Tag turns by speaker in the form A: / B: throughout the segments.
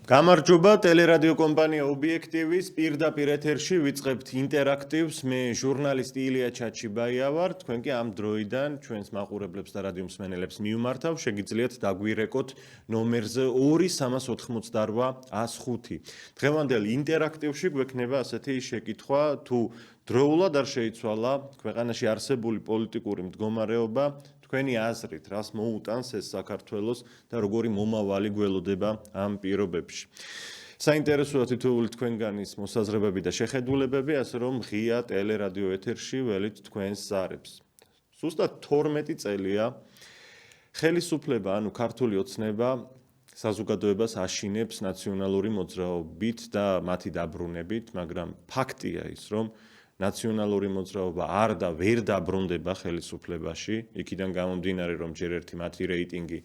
A: გამარჯობა ტელერადიო კომპანია ობიექტივის პირდაპირ ეთერში ვიწყებთ ინტერაქტივს. მე ჟურნალისტი ილია ჩაჩიბაია ვარ. თქვენ კი ამ დროიდან ჩვენს მაყურებლებს და რადიო მსმენელებს მიუმართავ. შეგიძლიათ დაგვირეკოთ ნომერზე 2-388-105. დღევანდელ ინტერაქტივში გვექნება ასეთი შეკითხვა, თუ დროულად არ შეიცვალა ქვეყანაში არსებული პოლიტიკური მდგომარეობა, თქვენი აზრით, რას მოუტანს ეს საქართველოს და როგორი მომავალი გველოდება ამ პირობებში. საინტერესოა თითოეული თქვენგანის მოსაზრებები და შეხედულებები, ასე რომ ღია ტელერადიო ეთერში ველით თქვენს ზარებს. ზუსტად 12 წელია ხელისუფლება, ანუ ქართული ოცნება საზოგადოებას აშინებს ნაციონალური მოძრაობით და მათი დაბრუნებით, მაგრამ ფაქტია ის, რომ ნაციონალური მოძრაობა არ და ვერ დაბრუნდება ხელისუფლებაში, იქიდან გამომდინარე, რომ ჯერ ერთი მათი რეიტინგი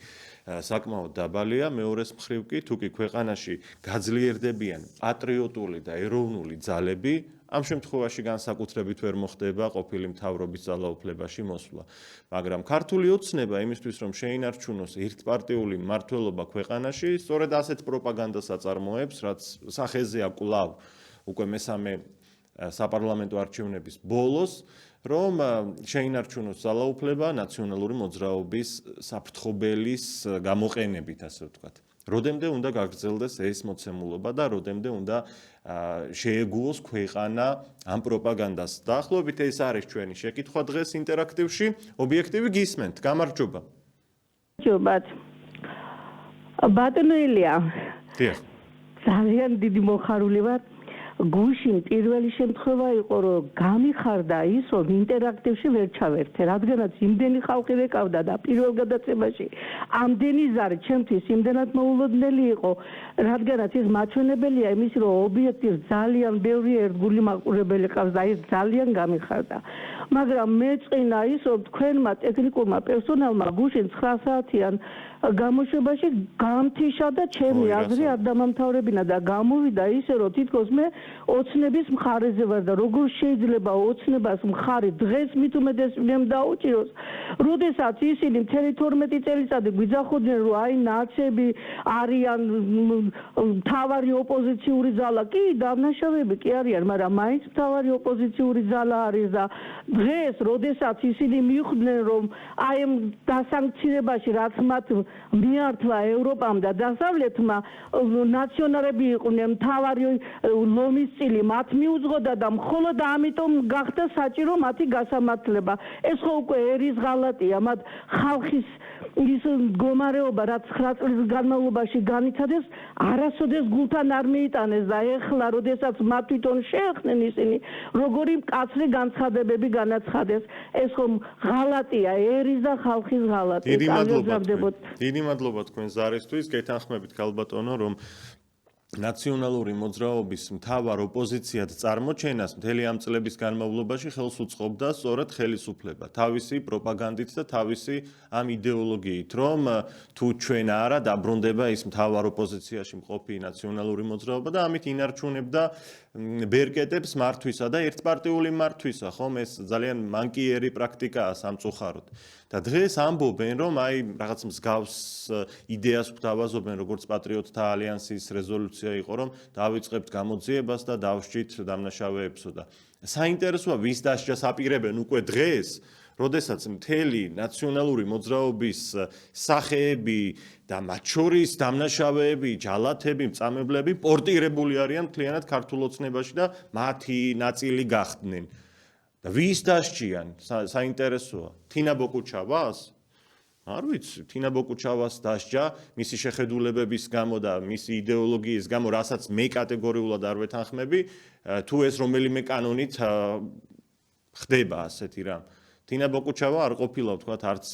A: საკმაოდ დაბალია, მეორეს მხრივ კი, თუ კი ქვეყანაში გაძლიერდებიან პატრიოტული და ეროვნული ძალები, ამ შემთხვევაში განსაკუთრებით ვერ მოხდება ყოფილი მთავრობის ძალაუფლებაში მოსვლა. მაგრამ ქართული ოცნება იმისთვის, რომ შეინარჩუნოს ერთპარტიული მმართველობა ქვეყანაში, სწორედ ასეთ პროპაგანდას აწარმოებს, რაც სახეზეა კვლავ უკვე მესამე საპარლამენტო არჩევნების ბოლოს, რომ შეინარჩუნოს ძალაუფლება ნაციონალური მოძრაობის საფრთხობელის გამოყენებით, ასე ვთქვათ. როდემდე უნდა გაგრძელდეს ეს მოცემულობა და როდემდე უნდა შეეგუოს ქვეყანა ამ პროპაგანდას. დაახლოებით ეს არის ჩვენი შეკითხვა დღეს ინტერაქტივში. ობიექტივი გისმენთ. გამარჯობა.
B: ჯობათ. ბატონო ილია.
A: დიახ.
B: ძალიან დიდი მოხარული ვარ. გუშინ პირველი შემთხვევა იყო, რომ გამიხარდა ის, რომ ინტერაქტივში ვერ ჩავერთე, რადგანაც იმდენი ხალხი ვეკავდა და პირველ გადაცემაში ამდენი ზარი ჩემთვის იმდენად მოულოდნელი იყო, რადგანაც ის მაჩვენებელია იმის, რომ ობიექტივს ძალიან ბევრი ერთგული მაყურებელი ყავს და ეს ძალიან გამიხარდა. მაგრამ მეწყინა ის, რომ თქვენმა ტექნიკურმა პერსონალმა გუშინ 9 საათიან გამოშვებაში გამთიშა და ჩემი აზრი არ დამამთავრებინა და გამოვიდა ისე, რომ თითქოს მე ოცნების მხარეზე ვარ და როგორ შეიძლება ოცნებას მხარი დღეს მით უმეტეს მემ დაუჭიროს, როდესაც ისინი მთელი 12 წელიწადი გვიძახოდნენ, რომ აი ნაცები არიან მთავარი ოპოზიციური ძალა. კი, დამნაშავეები კი არიან, მაგრამ მაინც მთავარი ოპოზიციური ძალა არის და დღეს, როდესაც ისინი მიხვდნენ, რომ აი ამ დასანქცირებაში, რაც მათ მიართვა ევროპამ და დასავლეთმა, ნაციონალები იყვნენ მთავარი ლომის წილი, მათ მიუძღოდა და მხოლოდ ამიტომ გახდა საჭირო მათი გასამართლება. ეს ხო უკვე ერის ღალატია, მათ ხალხის ის მდგომარეობა, რაც 9 წლის განმავლობაში განიცადეს, არასოდეს გულთან არ მიიტანეს და ეხლა, როდესაც მათ თვითონ შეეხნენ ისინი, როგორი მკაცრი განცხადებები განაცხადეს, ეს ხომ ღალატია, ერის და ხალხის ღალატი.
A: დიდი მადლობა თქვენ ზარისთვის. გეთანხმებით ქალბატონო, რომ ნაციონალური მოძრაობის მთავარ ოპოზიციად წარმოჩენას მთელი ამ წლების განმავლობაში ხელს უწყობდა სწორედ ხელისუფლება, თავისი პროპაგანდით და თავისი ამ იდეოლოგიით, რომ თუ ჩვენ არა დაბრუნდება ის მთავარ ოპოზიციაში მყოფი ნაციონალური მოძრაობა და ამით ინარჩუნებდა ბერკეტებს მართვისა და ერთპარტიული მართვისა, ხომ ეს ძალიან მანკიერი პრაქტიკაა სამწუხაროდ. და დღეს ამბობენ, რომ აი რაღაც მსგავს იდეას გვთავაზობენ, როგორც პატრიოტთა ალიანსის რეზოლუცია იყო, რომ დავიწყებთ გამოძიებას და დავსჯით დამნაშავეებსო და საინტერესოა, ვის დასჯას აპირებენ უკვე დღეს, როდესაც მთელი ნაციონალური მოძრაობის სახეები და მათ შორის დამნაშავეები, ჯალათები, მწამებლები პორტირებული არიან მთლიანად ქართულ ოცნებაში და მათი ნაწილი გახდნენ. და ვის დასჯიან? საინტერესოა. თინა ბოკუჩავას? არ ვიცი, თინა ბოკუჩავას დასჯა მისი შეხედულებების გამო და მისი იდეოლოგიის გამო, რასაც მე კატეგორიულად არ ვეთანხმები, თუ ეს რომელიმე კანონით ხდება ასეთი რამ. თინა ბოკუჩავა არ ყოფილა, ვთქვათ, არც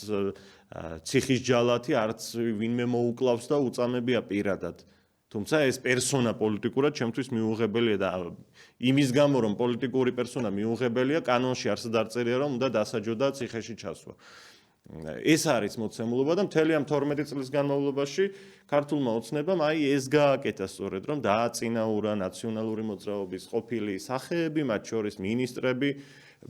A: ციხის ჯალათი, არც ვინმე მოუკლავს და უწამებია პირადად. თუმცა ეს პერსონა პოლიტიკურად ჩემთვის მიუღებელია და იმის გამო, რომ პოლიტიკური პერსონა მიუღებელია, კანონში არც დაწერია, რომ უნდა დასაჯოდა ციხეში ჩასვლა. ეს არის მოცემულობა და მთელი ამ 12 წლის განმავლობაში ქართულმა ოცნებამ აი ეს გააკეთა სწორედ, რომ დააწინაურა ნაციონალური მოძრაობის ყოფილი სახეები, მათ შორის მინისტრები,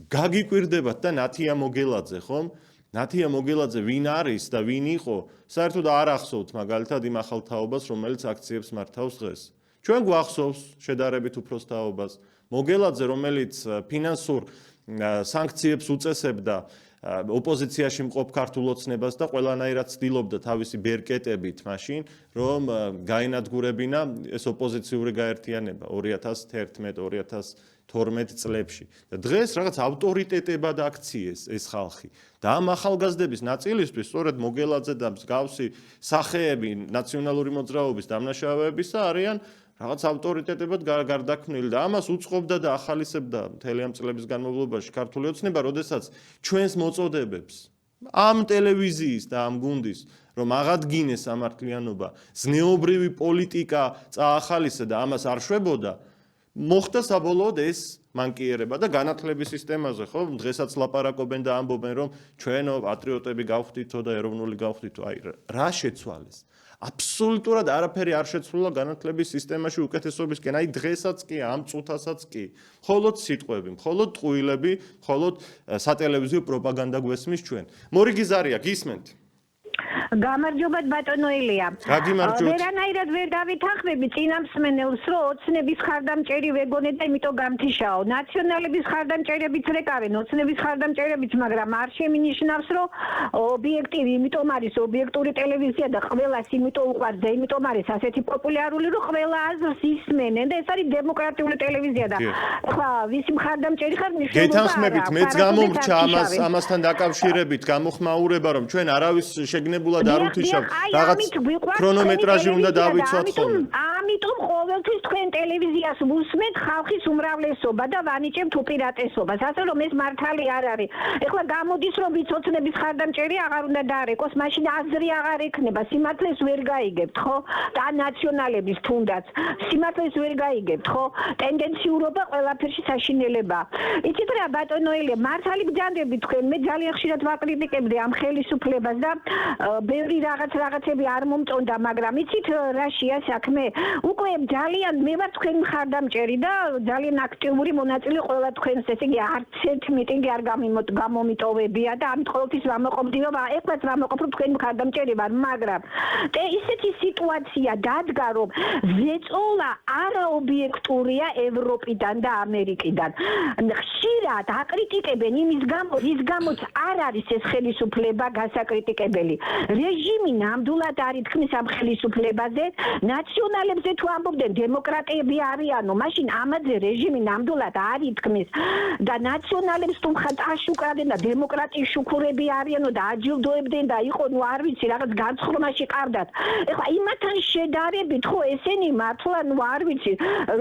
A: გაგიკვირდებათ და ნათია მოგელაძე, ხომ? ნათია მოგელაძე ვინ არის და ვინ იყო, საერთოდ არ ახსოვთ მაგალითად იმ ახალ თაობას, რომელიც აქციებს მართავს დღეს. ჩვენ გვახსოვს შედარებით უფროს თაობას. მოგელაძე, რომელიც ფინანსურ სანქციებს უწესებდა ოპოზიციაში მყოფ ქართულ ოცნებას და ყველანაირად ცდილობდა თავისი ბერკეტებით მაშინ, რომ გაენადგურებინა ეს ოპოზიციური გაერთიანება 2011-2012 წლებში. და დღეს რაღაც ავტორიტეტებად აქციეს ეს ხალხი. და ამ ახალგაზრდების ნაწილისთვის სწორედ მოგელაძე და მსგავსი სახეები ნაციონალური მოძრაობის დამნაშავეებისა არიან რაღაც ავტორიტეტებად გარდაქმნილი და ამას უწყობდა და ახალისებდა მთელი ამ წლების განმავლობაში ქართული ოცნება, როდესაც ჩვენს მოწოდებებს ამ ტელევიზიის და ამ გუნდის რომ აღადგინეს სამართლიანობა, ზნეობრივი პოლიტიკა წაახალისა და ამას არ შვებოდა, მოხდა საბოლოოდ ეს მანკიერება და განათლების სისტემაზე, ხო? დღესაც ლაპარაკობენ და ამბობენ, რომ ჩვენო პატრიოტები გავხდითო და ეროვნული გავხდითო. აი, რა შეცვალეს? აბსოლუტურად არაფერი არ შეცვლა განათლების სისტემაში უკეთესობისკენ. აი, დღესაც კი, ამ წუთასაც კი. მხოლოდ სიტყვები, მხოლოდ ტყუილები, მხოლოდ სატელევიზიო პროპაგანდა გვესმის ჩვენ. მორიგი ზარია, გისმენთ?
C: გამარჯობა ბატონო ილია. ვერანაირად ვერ დავითანხმები წინამსმენელს, რომ ოცნების ხარდამჭერი ვეგონე და იმიტომ გამთიშაო. ნაციონალების ხარდამჭერებიც რეკავენ, ოცნების ხარდამჭერებიც, მაგრამ არ შემინიშნავს, რომ ობიექტივი, იმიტომ არის ობიექტური ტელევიზია და ყველას იმიტომ უყვარს და იმიტომ არის ასეთი პოპულარული, რომ ყველა აზრს ისმენენ და ეს არის დემოკრატიული ტელევიზია და ხა ვისი ხარდამჭერი ხარ მნიშვნელობა.
A: გეთანხმებით, მეც გამომრჩა ამასთან დაკავშირებით გამოხმაურება, რომ ჩვენ არავის შეგნებულად არ უთიშავთ, რაღაც ქრონომეტრაჟი უნდა დავიცვათ ხოლმე.
C: ამიტომ ყოველთვის თქვენ ტელევიზიას ვუსმენთ ხალხის უმრავლესობა და ვანიჭებთ უპირატესობას, ასე რომ ეს მართალი არ არის. ეხლა გამოდის რომ ვიცოცნების ხარდამჭერი აღარ უნდა დაარეკოს, მაშინ აზრი აღარ ექნება, სიმართლეს ვერ გაიგებთ, ხო? და ნაციონალების თუნდაც სიმართლეს ვერ გაიგებთ, ხო? ტენდენციურობა ყველაფერში საშინელება. იცით რა ბატონო ელია, მართალი გძანდები თქვენ, მე ძალიან ხშირად ვაკრიტიკებდი ამ ხელისუფლებას და ბევრი რაღაცები არ მომწონდა, მაგრამ იცით რაშია საქმე? უკვე ძალიან მე ვარ თქვენ მხარდამჭერი და ძალიან აქტიური მონაწილე ყველა თქვენს, ესე იგი არც ერთ მიტინგი არ გამომიტოვებია და ამით ყოველთვის ვამოყობდიო, ეხლაც ვამოყობ რომ თქვენ მხარდამჭერი ვარ, მაგრამ ისეთი სიტუაცია დადგა, რომ ზეწოლა არაობიექტურია ევროპიდან და ამერიკიდან. ხშირად აკრიტიკებენ იმის გამო, რის გამოც არ არის ეს ხელისუფლება გასაკრიტიკებელი. რეჟიმი ნამდვილად არ ითქმის ამ ხელისუფლებაზე, ნაციონალებზე თუ ამბობდნენ დემოკრატები არიანო, მაშინ ამაზე რეჟიმი ნამდვილად არ ითქმის და ნაციონალებს თუ მხართ აშუქებდნენ და დემოკრატიის შუქურები არიანო და აჯილდოებდნენ და იყო ნუ არ ვიცი რაღაც განცხრომაში ყავდათ. ეხლა იმათთან შედარებით ხო ესენი მართლა ნუ არ ვიცი,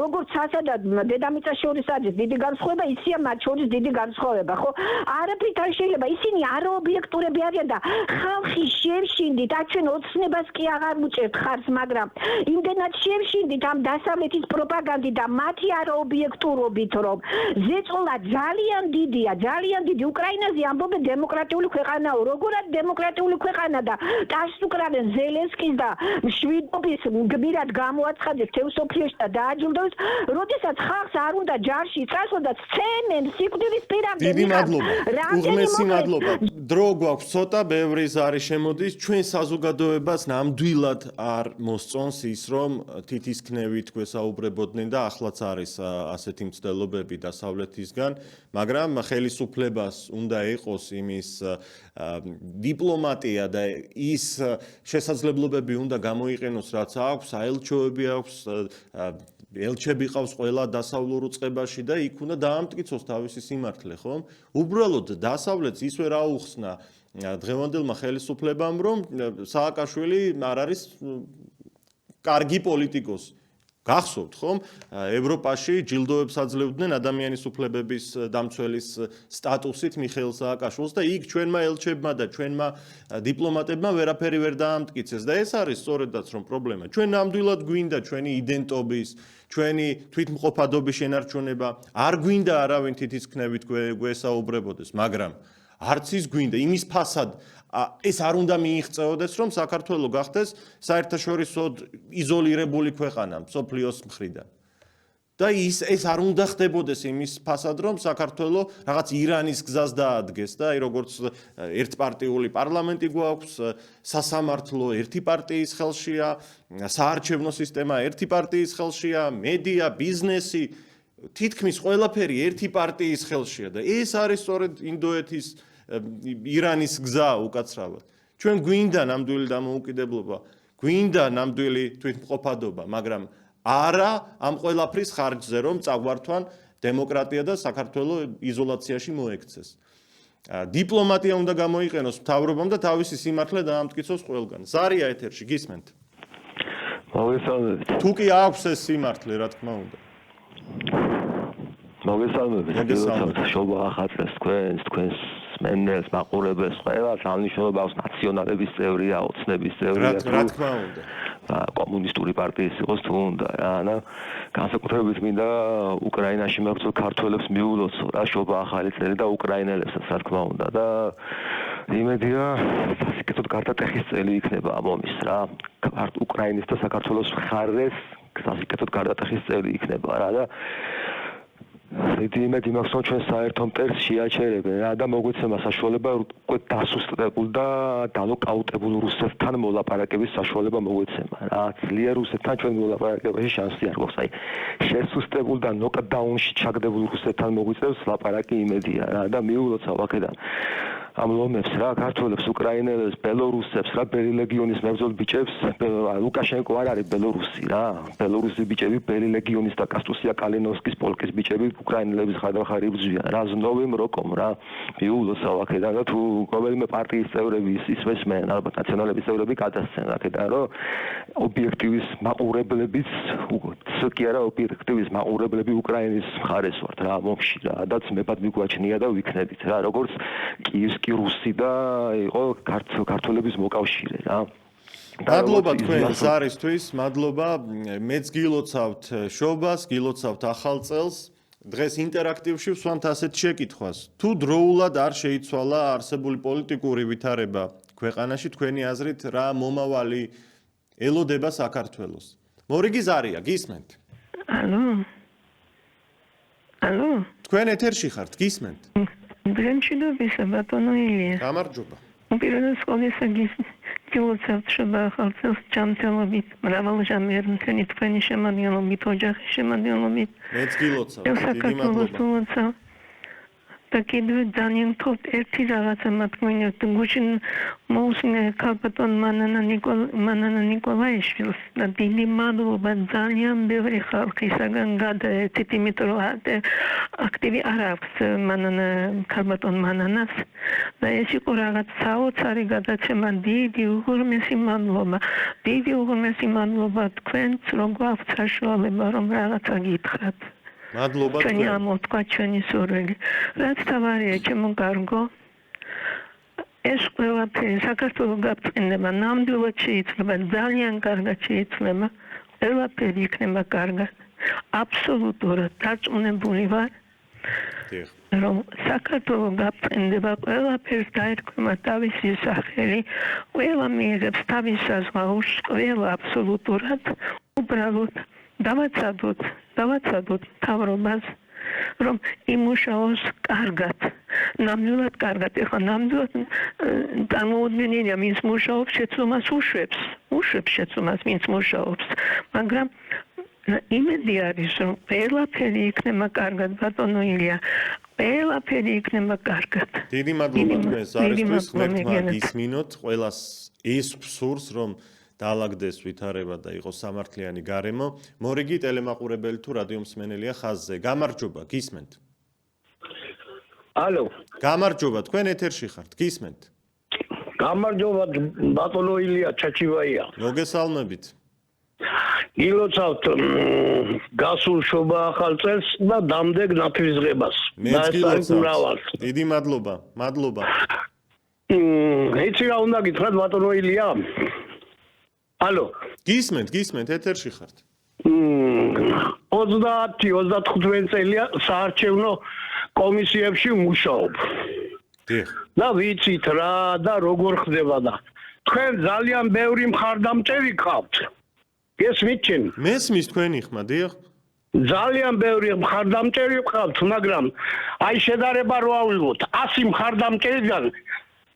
C: როგორც სასადად დედამიწას შორის არის დიდი განსხვავება, ისია მათ შორის დიდი განსხვავება, ხო? არაფრით შეიძლება ისინი არაობიექტურები არიან და ხალხი შევშინდით, ჩვენ ოცნებას კი აღარ უჭერთ ხარს, მაგრამ იმდენად შევშინდით ამ დასავლეთის პროპაგანდით და მათი არაობიექტურობით, რომ ზეწოლა ძალიან დიდია, ძალიან დიდი. უკრაინაზე ამბობენ დემოკრატიული ქვეყანაო, როგორად დემოკრატიული ქვეყანა და ტაშს უკრავენ ზელენსკის და მშვიდობის გმირად გამოაცხადეს თევსოფიეში და დააჯილდოს, როდესაც ხალხს არ უნდა ჯარში წასვლა და სცემენ სიკვდილის პირამდე.
A: დიდი მადლობა. უღმესი მადლობა. დრო გვაქვს ცოტა, ბევრი ზარი შემოდის, ჩვენ საზოგადოებას ნამდვილად არ მოსწონს ის, რომ თითისქნევით გვესაუბრებოდნენ და ახლაც არის ასეთი მცდელობები დასავლეთისგან, მაგრამ ხელისუფლებას უნდა იყოს იმის დიპლომატია და ის შესაძლებლობები უნდა გამოიყენოს, რაც აქვს, საელჩოები აქვს, ელჩები ყავს ყველა დასავლურ უწყებაში და იქ უნდა დაამტკიცოს თავისი სიმართლე, ხომ? უბრალოდ დასავლეთს ის ვერ აუხსნა დღევანდელმა ხელისუფლებამ, რომ სააკაშვილი არ არის კარგი პოლიტიკოსი. გახსოვთ, ხომ? ევროპაში ჯილდოებს აძლევდნენ ადამიანის უფლებების დამცველის სტატუსით მიხეილ სააკაშვილს და იქ ჩვენმა ელჩებმა და ჩვენმა დიპლომატებმა ვერაფერი ვერ დაამტკიცეს და ეს არის სწორედაც რომ პრობლემა. ჩვენ ნამდვილად გვინდა ჩვენი იდენტობის, ჩვენი თვითმყოფადობის შენარჩუნება, არ გვინდა არავინ თითისქნევით გვესაუბრებოდეს, მაგრამ არც ის გვინდა იმის ფასად ეს არ უნდა მიიღწეოდეს, რომ საქართველო გახდეს საერთაშორისო იზოლირებული ქვეყანა მსოფლიოს მხრიდან. და ეს არ უნდა ხდებოდეს იმის ფასად, რომ საქართველოს რაღაც ირანის გზას დაადგეს და აი როგორც ერთპარტიული პარლამენტი გვაქვს, სასამართლო ერთი პარტიის ხელშია, საარჩევნო სისტემა ერთი პარტიის ხელშია, მედია, ბიზნესი, თითქმის ყველაფერი ერთი პარტიის ხელშია და ეს არის სწორედ ინდოეთის ირანის გზა უკაცრავად. ჩვენ გვინდა ნამდვილი დამოუკიდებლობა, გვინდა ნამდვილი თვითმყოფადობა, მაგრამ არა ამ ყველაფრის ხარჯზე, რომ წაგვართვან დემოკრატია და საქართველოს იზოლაციაში მოექცეს. დიპლომატია უნდა გამოიყენოს მთავრობამ და თავისი სიმართლე დაამტკიცოს ყველგან. ზარია ეთერში, გისმენთ?
D: მოგესალმებით.
A: თუ კი აქვს ეს სიმართლე, რა თქმა უნდა.
D: მოგესალმებით. შობა ახალწელს თქვენს მენელს, მაყურებელს, ყველას აღნიშნულობა აქვს ნაციონალების წევრია, ოცნების წევრია.
A: რა თქმა უნდა.
D: კომუნისტური პარტიის იყოს თუ უნდა რა, და განსაკუთრებით მინდა უკრაინაში მებრძოლ ქართველებს მიულოცო რა, შობა ახალი წელი და უკრაინელებსაც რა თქმა უნდა და იმედია სასიკეთოდ გარდატეხის წელი იქნება ამ ომის რა. უკრაინის და საქართველოს მხარეს სასიკეთოდ გარდატეხის წელი იქნება რა და დიდი იმედი მაქვს რომ ჩვენ საერთო მტერს შეაჩერებენ რა და მოგვეცემა საშუალება უკვე დასუსტებულ და დანოკაუტებულ რუსეთთან მოლაპარაკების საშუალება მოგვეცემა რა. ძლიერ რუსეთთან ჩვენ მოლაპარაკებაში შანსი არ გვაქვს. აი შესუსტებულ და ნოკდაუნში ჩაგდებულ რუსეთთან მოგვიწევს ლაპარაკი იმედია რა და მიულოცავ აქედან ამ ლომებს რა, ქართველებს, უკრაინელებს, ბელორუსებს რა, ბელი ლეგიონის მებრძოლ ბიჭებს, ლუკაშენკო არ არის ბელორუსი რა. ბელორუსი ბიჭები ბელი ლეგიონის და კასტუსია კალინოვსკის პოლკის ბიჭები უკრაინელების ხარ-ხარ იბრძვიან. რა ზნობენ როკომ რა. მიულოცავ აქედან და თუ ყოველიმე პარტიის წევრები ის მესმენ, ალბათ ნაციონალების წევრები გადასცენ აქედან, რომ ობიექტივის მაყურებლებიც კი არა ობიექტივის მაყურებლები უკრაინის მხარეს ვართ რა მომში რა და ძმებად მიგვაჩნია და ვიქნებით რა. როგორც კიევსკი რუსი და იყო ქართველების მოკავშირე რა.
A: მადლობა თქვენ ზარისთვის, მადლობა. მეც გილოცავთ შობას, გილოცავთ ახალ წელს. დღეს ინტერაქტივში ვსვამთ ასეთ შეკითხვას. თუ დროულად არ შეიცვალა არსებული პოლიტიკური ვითარება ქვეყანაში, თქვენი აზრით რა მომავალი ელოდება საქართველოს? მორიგი ზარია, გისმენთ?
E: ალო?
A: თქვენ ეთერში ხართ, გისმენთ?
E: მშვიდობისა ბატონო ილია.
A: გამარჯობა.
E: უპირველეს ყოვლისა გილოცავთ შობა ახალ წელს ჯანმრთელობით, მრავალჟამიერ მთელი თქვენი შემადგენლობით, ოჯახის შემადგენლობით.
A: მეც გილოცავ, დიდი მადლობა.
E: და კიდევ ძალიან თოთ ერთი რაღაცა მათქმენიოთ გუშინ მოусმინე ქალბატონ მანანა ნიკოლაიშვილს და დიდი მადლობა ძალიან ბევრი ხალხისაგან გადაერთით, იმიტომ რომ აქტივი არ აქვს ქალბატონ მანანას და ეს იყო რაღაც საოცარი გადაცემა. დიდი უღრმესი მადლობა თქვენც რომ გვაქვს საშუალება რომ რაღაცა გითხრათ.
A: მადლობა
E: თქვენ ამოთქვა ჩვენი სურვილი. რაც თავარია ჩემო კარგო, ეს ყველაფერი საქართველოს გაფრინდება, ნამდვილად შეიძლება, ძალიან კარგად შეიძლება, ყველაფერი იქნება კარგად. აბსოლუტურად დარწმუნებული ვარ, რომ საქართველოს გაფრინდება, ყველაფერს დაერქვა თავისი სახელი, ყველა მიიღებს თავის საზღაურს, ყველა აბსოლუტურად, უბრალოდ დავაცადოთ მთავრობას, რომ იმუშაოს კარგად, ნამდვილად კარგად. ეხლა ნამდვილად წარმოუდგენელია, ვინც მუშაობს, შეცდომას უშვებს შეცდომას, ვინც მუშაობს, მაგრამ იმედი არის, რომ ყველაფერი იქნება კარგად, ბატონო ილია, ყველაფერი იქნება კარგად.
A: დიდი მადლობა თქვენს არისთვის, ღმერთმა გისმინოთ, ყველას ეს ფსურს, რომ დაალაგდეს ვითარება და იყოს სამართლიანი გარემო. მორიგი ტელემაყურებელი თუ რადიო მსმენელია ხაზზე. გამარჯობა, გისმენთ?
F: ალო.
A: გამარჯობა, თქვენ ეთერში ხართ, გისმენთ?
F: გამარჯობა, ბატონო ილია ჩაჩივაია.
A: მოგესალმებით.
F: გილოცავთ გასულ შობა ახალ წელს და დამდეგ ნათლისღებას.
A: მეც გილოცავთ. დიდი მადლობა.
F: იცი რა უნდა გითხრათ ბატონო ილია? ალო.
A: გისმენთ, ეთერში ხართ.
F: 30-35 წელია საარჩევნო კომისიებში მუშაობ.
A: დიახ.
F: და ვიცით რა და როგორ ხდება და თქვენ ძალიან ბევრი მხარდამჭერი გყავთ. გესმით ჩემი?
A: მესმის თქვენი ხმა, დიახ.
F: ძალიან ბევრი მხარდამჭერი ვყავთ, მაგრამ აი შედარება რო ავიღოთ 100 მხარდამჭერიდან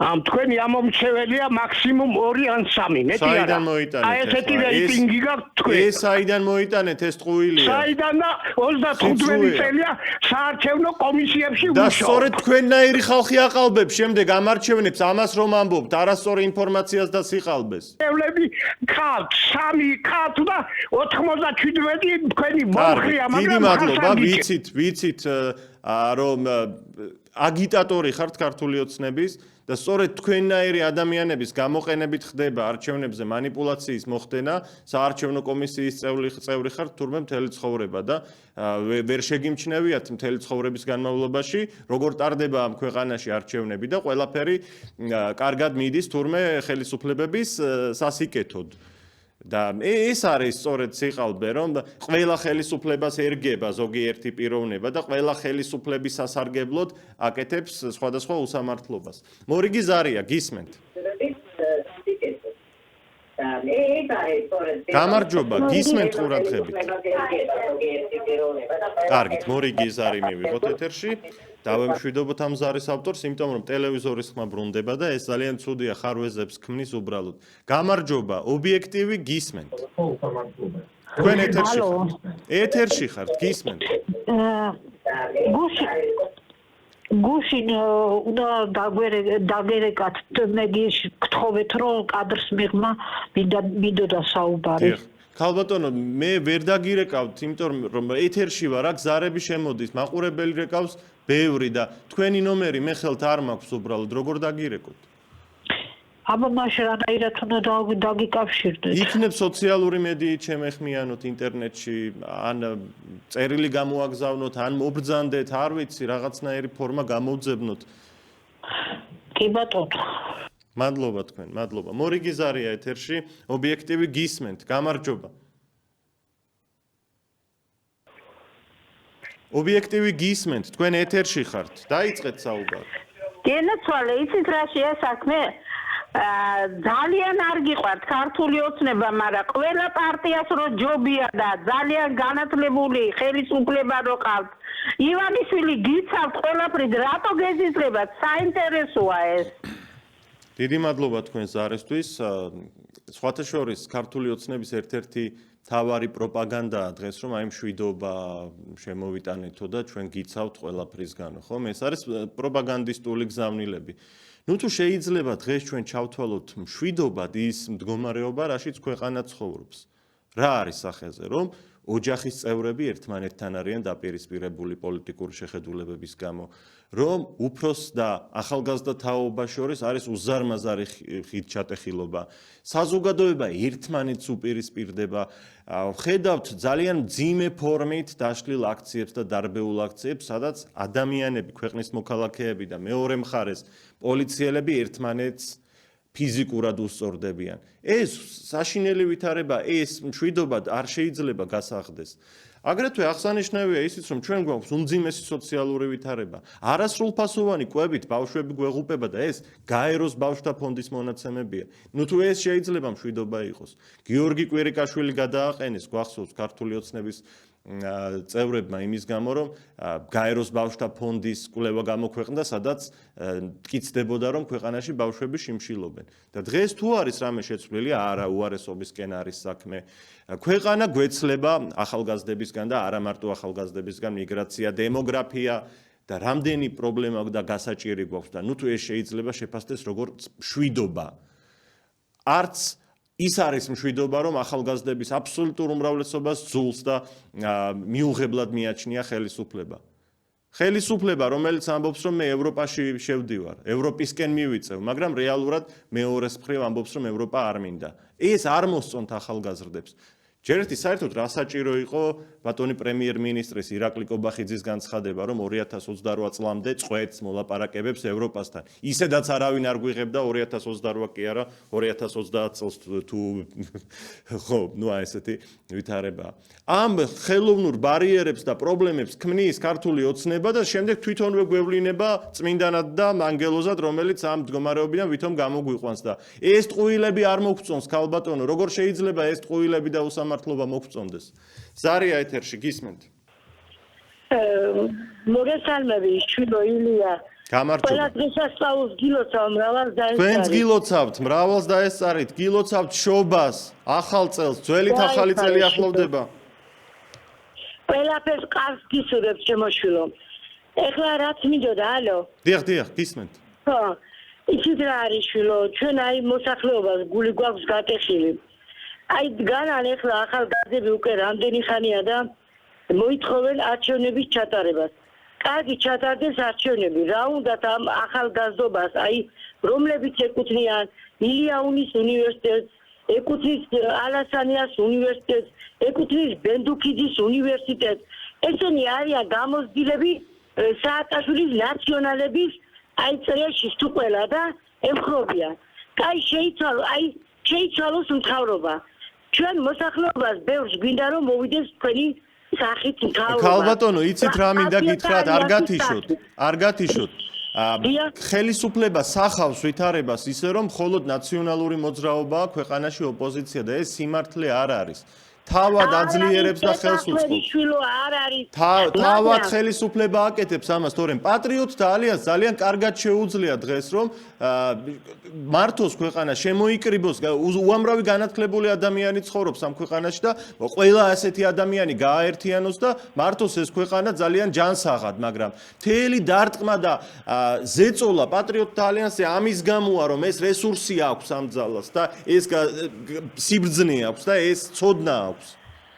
F: ამ თქვენი ამომრჩეველია მაქსიმუმ 2 ან 3, მეტი არა.
A: საიდან მოიტანეთ?
F: აი ესეთი რეიტინგი გაქვთ თქვენ.
A: ეს საიდან მოიტანეთ ეს ტყუილია?
F: საიდან და 35 წელია საარჩევნო კომისიებში
A: და
F: ვუშაობ.
A: სწორედ თქვენნაირი ხალხი აყალბებს შემდეგ ამარჩევნებს ამას რომ ამბობთ არასწორი ინფორმაციას და სიყალბეს.
F: ევლები ქავთ 3 ქავთ და 97 თქვენი მომხრია,
A: დიდი
F: მაგრამ
A: მადლობა, ვიცით რომ აგიტატორი ხართ ქართული ოცნების და სწორედ თქვენნაირი ადამიანების გამოყენებით ხდება არჩევნებზე манипуляციის მოხდენა, საარჩევნო კომისიის წევრი ხართ თურმე მთელი ცხოვრება და ვერ შეგიმჩნევიათ მთელი ცხოვრების განმავლობაში, როგორ ტარდება ამ ქვეყანაში არჩევნები და ყველაფერი კარგად მიდის თურმე ხელისუფლებების სასიკეთოდ. და ეს არის სწორედ სიყალბე, რომ ყველა ხელისუფლებას ერგება ზოგიერთი პიროვნება და ყველა ხელისუფლების სასარგებლოდ აკეთებს სხვადასხვა უსამართლობას. მორიგი ზარია, გისმენთ? გამარჯობა, გისმენთ ყურადღებით. კარგით, მორიგი ზარი მივიღოთ ეთერში. დავემშვიდობოთ ამ ზარის ავტორს, იმიტომ რომ ტელევიზორის ხმა ბრუნდება და ეს ძალიან ცუდია, ხარვეზებს ქმნის უბრალოდ. გამარჯობა, ობიექტივი გისმენთ. თქვენ ეთერში ხართ. ეთერში ხართ, გისმენთ.
G: გუშინ უნდა დაგერეკათ მეგის გთხოვეთ რომ კადრს მიღმა მინდოდა საუბარი.
A: ქალბატონო, მე ვერ დაგირეკავთ, იმიტომ რომ ეთერში ვარ, აქ ზარები შემოდის, მაყურებელი რეკავს ბევრი და თქვენი ნომერი მე ხელთ არ მაქვს უბრალოდ, როგორ დაგირეკოთ?
G: აბა მაშინ რანაირად უნდა დაგიკავშირდეთ?
A: იქნებ სოციალური მედიით შემეხმიანოთ ინტერნეტში, ან წერილი გამოაგზავნოთ, ან მობრძანდეთ, არ ვიცი, რაღაცნაირი ფორმა გამოვძებნოთ.
G: კი ბატონო.
A: მადლობა თქვენ, მადლობა. მორიგი ზარია ეთერში, ობიექტივი გისმენთ. გამარჯობა. ობიექტივი გისმენთ, თქვენ ეთერში ხართ. დაიწყეთ საუბარი.
G: გენაცვალე, იცით რა შეა საქმე? ძალიან არ გიყვართ ქართული ოცნება, მაგრამ ყველა პარტიას რო ჯობია და ძალიან განათლებული ხელისუფლება რო ყავთ. ივანიშვილი გიცავთ ყველაფრით, რატო გეზიზღებათ? საინტერესოა ეს.
A: დიდი მადლობა თქვენ ზარისთვის. სხვათა შორის ქართული ოცნების ერთ-ერთი თავარი პროპაგანდაა დღეს, რომ აი მშვიდობა შემოვიტანეთო და ჩვენ გიცავთ ყველაფრისგანო, ხომ? ეს არის პროპაგანდისტული გზავნილები. ნუ თუ შეიძლება დღეს ჩვენ ჩავთვალოთ მშვიდობად ის მდგომარეობა, რაშიც ქვეყანა ცხოვრობს. რა არის სახეზე, რომ ოჯახის წევრები ერთმანეთთან არიან დაპირისპირებული პოლიტიკური შეხედულებების გამო, რომ უფროს და ახალგაზრდა თაობა შორის არის უზარმაზარი ხიდჩატეხილობა. საზოგადოება ერთმანეთს უპირისპირდება. ხედავთ ძალიან მძიმე ფორმით დაშლილ აქციებს და დარბეულ აქციებს, სადაც ადამიანები, ქვეყნის მოქალაქეები და მეორე მხარეს პოლიციელები ერთმანეთს ფიზიკურად უსწორდებიან. ეს საშინელი ვითარება, ეს მშვიდობა არ შეიძლება გასახდეს. აგრეთვე აღსანიშნავია ისიც, რომ ჩვენ გვაქვს უმძიმესი სოციალური ვითარება. არასრულფასოვანი კვებით ბავშვები გვეღუპება და ეს გაეროს ბავშვთა ფონდის მონაცემებია. ნუ თუ ეს შეიძლება მშვიდობა იყოს. გიორგი კვირიკაშვილი გადააყენეს, გვახსოვს ქართული ოცნების წევრებმა იმის გამო, რომ გაეროს ბავშვთა ფონდის კვლევა გამოქვეყნდა, სადაც მტკიცდებოდა, რომ ქვეყანაში ბავშვები შიმშილობენ. და დღეს თუ არის რამე შეცვლილი, არა უარესობისკენ არის საქმე. ქვეყანა გვეცლება ახალგაზრდებისგან და არა მარტო ახალგაზრდებისგან, მიგრაცია, დემოგრაფია და რამდენი პრობლემა და გასაჭირი გვაქვს და ნუ თუ ეს შეიძლება შეფასდეს როგორც მშვიდობა. არც ის არის მშვიდობა, რომ ახალგაზრდების აბსოლუტურ უმრავლესობას ძულს და მიუღებლად მიაჩნია ხელისუფლება. ხელისუფლება, რომელიც ამბობს, რომ მე ევროპაში შევდივარ, ევროპისკენ მივიწევ, მაგრამ რეალურად მეორეს მხრივ ამბობს, რომ ევროპა არ მინდა. ეს არ მოსწონთ ახალგაზრდებს. ჯერ ერთი საერთოდ რა საჭირო იყო ბატონი პრემიერ-მინისტრის ირაკლი კობახიძის განცხადება, რომ 2028 წლამდე წვეთს მოლაპარაკებებს ევროპასთან. ისედაც არავინ არ გვიღებდა 2028 კი არა, 2030 წელს თუ ხო, ნუ აი ესეთი ვითარებაა. ამ ხელოვნურ ბარიერებს და პრობლემებს ქმნის ქართული ოცნება და შემდეგ თვითონვე გვევლინება წმინდანად და მანგელოზად, რომელიც ამ მდგომარეობიდან ვითომ გამოგვიყვანს და ეს ტყუილები არ მოგწონს ქალბატონო, როგორ შეიძლება ეს ტყუილები და უსამართლობა მოგწონდეს? ზარია ეთერში, გისმენთ?
H: მოგესალმები, შვილო ილია.
A: გამარჯობა.
H: ყველა დღესასწაულს გილოცავ მრავალს
A: თქვენც
H: დაესწარით.
A: გილოცავთ, მრავალს დაესწარით, გილოცავთ შობას, ახალ წელს, ძველი ახალი წელი ახლოვდება.
H: ყველაფერს კარგს გისურვებთ, შემოშვილო. ეხლა რაც მინდოდა, ალო.
A: დიახ, გისმენთ.
H: ხო. იცით რა არის შვილო, ჩვენ აი მოსახლეობას გული გვაქვს გატეხილი. აი დგანან ეხლა ახალგაზრდები უკვე რამდენი ხანია და მოითხოვენ არჩევნების ჩატარებას. კარგი ჩატარდეს არჩევნები, რა უნდათ ამ ახალგაზრდობას, აი რომლებიც ეკუთვნიან ილიაუნის უნივერსიტეტს, ეკუთვნის ალასანიას უნივერსიტეტს, ეკუთვნის ბენდუქიძის უნივერსიტეტს. ესენი არიან გამოცდილები სააკაშვილის ნაციონალების აი წრეში თუ ყველა და ემხრობიან. კაი შეიცვალოს მთავრობა. ჩვენ მოსახლეობას ბევრს გვინდა რომ მოვიდეს თქვენი სახით მთავრობა.
A: ქალბატონო, იცით რა მინდა გითხრათ, არ გათიშოთ. ხელისუფლება სახავს ვითარებას ისე რომ მხოლოდ ნაციონალური მოძრაობა ქვეყანაში ოპოზიცია და ეს სიმართლე არ არის. თავად აძლიერებს და ხელს უწყობს. თავად ხელისუფლება აკეთებს ამას, თორემ პატრიოტთა ალიანსს ძალიან კარგად შეუძლია დღეს რომ მართოს ქვეყანა შემოიკრიბოს, უამრავი განათლებული ადამიანი ცხოვრობს ამ ქვეყანაში და ყველა ასეთი ადამიანი გააერთიანოს და მართოს ეს ქვეყანა ძალიან ჯანსაღად, მაგრამ მთელი დარტყმა და ზეწოლა პატრიოტთა ალიანსზე ამის გამოა რომ ეს რესურსი აქვს ამ ძალას და ეს სიბრძნე აქვს და ეს ცოდნა აქვს.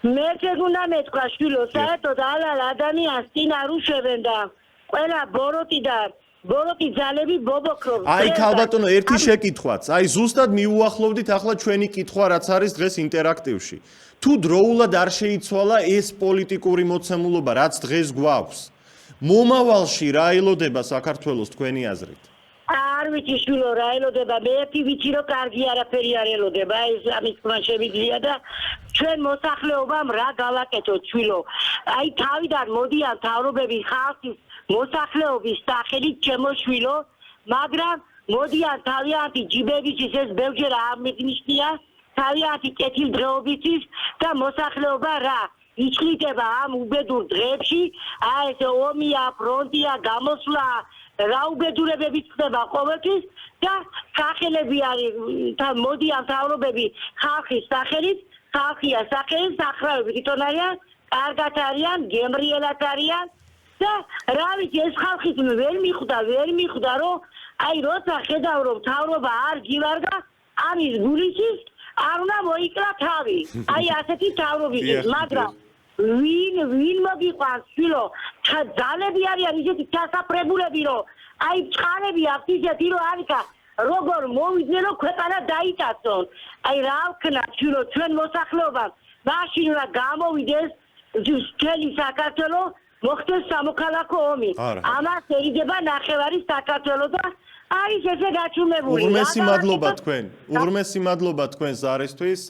H: მე შეგვუნდა მეთქვა შვილო, საერთოდ ალალ ადამიანს წინ არ უშვებენ და ყველა ბოროტი ძალები ბობოქრობს.
A: აი ქალბატონო, ერთი შეკითხვაც. აი ზუსტად მიუახლოვდით ახლა ჩვენი კითხვა რაც არის დღეს ინტერაქტივში. თუ დროულად არ შეიცვალა ეს პოლიტიკური მოცემულობა, რაც დღეს გვაქვს, მომავალში რა ელოდება საქართველოს თქვენი აზრით?
H: არ ვიცი შვილო რა ელოდება, მე ვიცი რომ კარგი არაფერი არ ელოდება, ეს ამის თქმა შემიძლია და ჩვენ მოსახლეობამ რა გავაკეთოთ შვილო. აი თავიდან მოდიან მთავრობები ხალხის მოსახლეობის სახელით შემოშვილო, მაგრამ მოდიან თავიანთი ჯიბებისთვის ეს ბევრჯერ ამეძნიშნია, თავიანთი კეთილდღეობისთვის და მოსახლეობა რა იცვლება ამ უბედურ დღეებში, აი ეს ომია, ფრონტია, გამოსვლა რა უბედურებები ხდება ყოველთვის და სახელები არის მოდიან მთავრობები ხალხის სახელით, ხალხია სახელით სახრავები თვითონ არიან, კარგად არიან, გემრიელად არიან და რა ვიცი ეს ხალხის ვერ მიხვდა რომ აი როცა ხედავ რომ მთავრობა არ გივარდა ამის გულისის არ უნდა მოიკრა თავი. აი ასეთი მთავრობის მაგრამ ვინ მოგიყვანს შვილო, ძალები არიან ისეთი ჩასაფრებულები რომ აი წყალები აქვს ისეთი რომ არიქა როგორ მოვიდნენ რომ ქვეყანა დაიტაცონ. აი რა ვქნა შვილო ჩვენ მოსახლეობამ მაშინ რა გამოვიდეს მთელი საქართველო მოხდეს სამოქალაქო ომი. ამას ერიდება ნახევარი საქართველო და არის ესე გაჩუმებული.
A: უღრმესი მადლობა თქვენ ზარისთვის.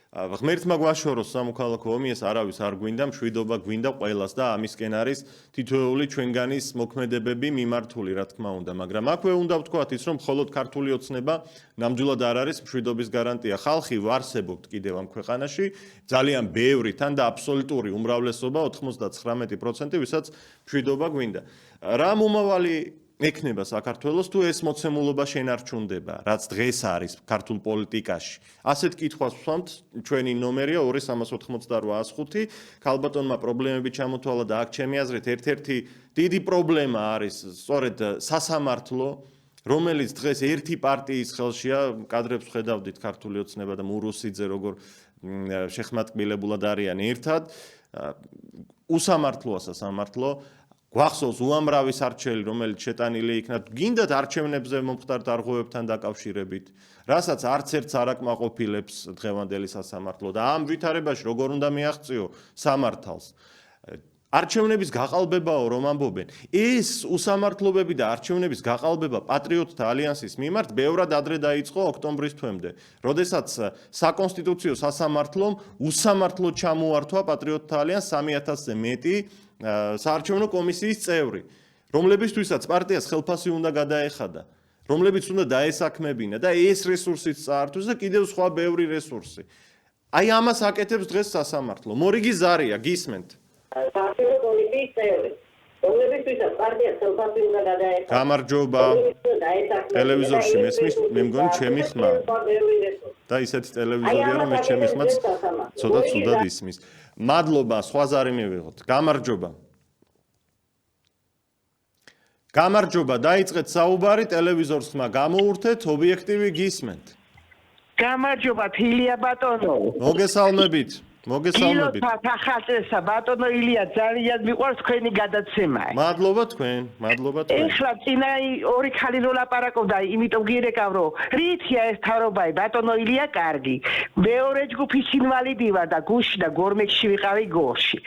A: ღმერთმა გვაშოროს სამოქალაქო ომი, ეს არავის არ გვინდა, მშვიდობა გვინდა ყველას და ამისკენ არის თითოეული ჩვენგანის მოქმედებები მიმართული, რა თქმა უნდა, მაგრამ აქვე უნდა ვთქვათ ის, რომ მხოლოდ ქართული ოცნება ნამდვილად არ არის მშვიდობის გარანტია. ხალხი ვარსებობთ კიდევ ამ ქვეყანაში, ძალიან ბევრი, თან და აბსოლუტური უმრავლესობა 99%, ვისაც მშვიდობა გვინდა. რა მომავალი ექნება საქართველოს თუ ეს მოცემულობა შენარჩუნდება, რაც დღეს არის ქართულ პოლიტიკაში. ასეთ კითხვას ვსვამთ, ჩვენი ნომერია 238805. ქალბატონმა პრობლემები ჩამოთვალა და აქ ჩემი აზრით ერთ-ერთი დიდი პრობლემა არის სწორედ სასამართლო, რომელიც დღეს ერთი პარტიის ხელშია, კადრებს ხედავდით ქართული ოცნება და მურუსიძე როგორ შეხმატკბილებულად არიან ერთად. უსამართლოა სასამართლო. გვახსოვს უამრავი სარჩელი, რომელიც შეტანილი იქნა გინდათ არჩევნებზე მომხდარ დარღვევებთან დაკავშირებით, რასაც არც ერთს არ აკმაყოფილებს დღევანდელი სასამართლო და ამ ვითარებაში როგორ უნდა მიაღწიო სამართალს. არჩევნების გაყალბებაო რომ ამბობენ. ეს უსამართლობები და არჩევნების გაყალბება პატრიოტთა ალიანსის მიმართ ბევრად ადრე დაიწყო ოქტომბრის თვემდე, როდესაც საკონსტიტუციო სასამართლომ უსამართლოდ ჩამოართვა პატრიოტთა ალიანსს 3000-ზე მეტი საარჩევნო კომისიის წევრი, რომლებისთვისაც პარტიას ხელფასი უნდა გადაეხადა, რომლებიც უნდა დაესაქმებინა და ეს რესურსიც წაართვეს და კიდევ სხვა ბევრი რესურსი. აი ამას აკეთებს დღეს სასამართლო. მორიგი ზარია, გისმენთ?
H: რომლებისთვისაც პარტია ხელფასი უნდა გადაეცა.
A: გამარჯობა. ტელევიზორში მესმის, მე მგონი ჩემი ხმა. და ისეთი ტელევიზორია, რომ მე ჩემი ხმაც ცოტა ცუდად ისმის. მადლობა, სხვა ზარი მივიღოთ. გამარჯობა. გამარჯობა, დაიწყეთ საუბარი, ტელევიზორს ხმა გამოურთეთ, ობიექტივი გისმენთ.
I: გამარჯობა, თილია ბატონო.
A: მოგესალმებით. მოგესალმებით.
I: ახალწესა ბატონო ილია, ძალიან მიყვარს თქვენი გადაცემა.
A: მადლობა თქვენ, მადლობა თქვენ.
I: ეხლა წინა ორი ხალი რო ლაპარაკობდა, იმიტომ გირეკავ რომ რითია ეს თავრობაი ბატონო ილია კარგი. მეორე ჯგუფის ინვალიდი ვარ და გუშინ და გორმექში ვიყავი გორში.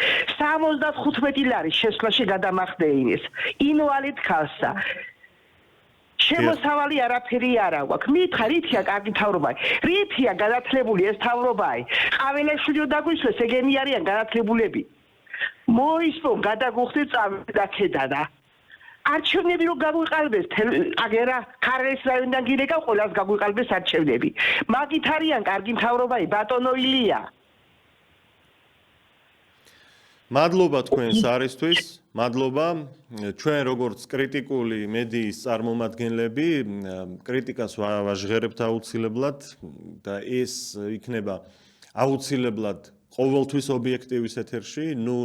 I: 75 ლარი შესვლაში გადამახდეინეს. ინვალიდ ხალხსა. შემოსავალი არაფერი არ აქვს. მითხრა რითია კარგი თავრობაი. რითია განათლებული ეს თავრობაი. ყაველაშვილი დაგვისვეს ეგენი არიან განათლებულები. მოისმო გადაგუხდით წავიდაქედანა. არჩევნები რო გაგვიყალბეს აგერა ქარელის რაიონიდან გირეკავ ყველას გაგვიყალბეს არჩევნები. მაგით არიან კარგი თავრობაი ბატონო ილია.
A: მადლობა თქვენს არისთვის. მადლობა. ჩვენ როგორც კრიტიკული მედიის წარმომადგენლები კრიტიკას ვაჟღერებთ აუცილებლად და ეს იქნება აუცილებლად ყოველთვის ობიექტივის ეთერში. ნუ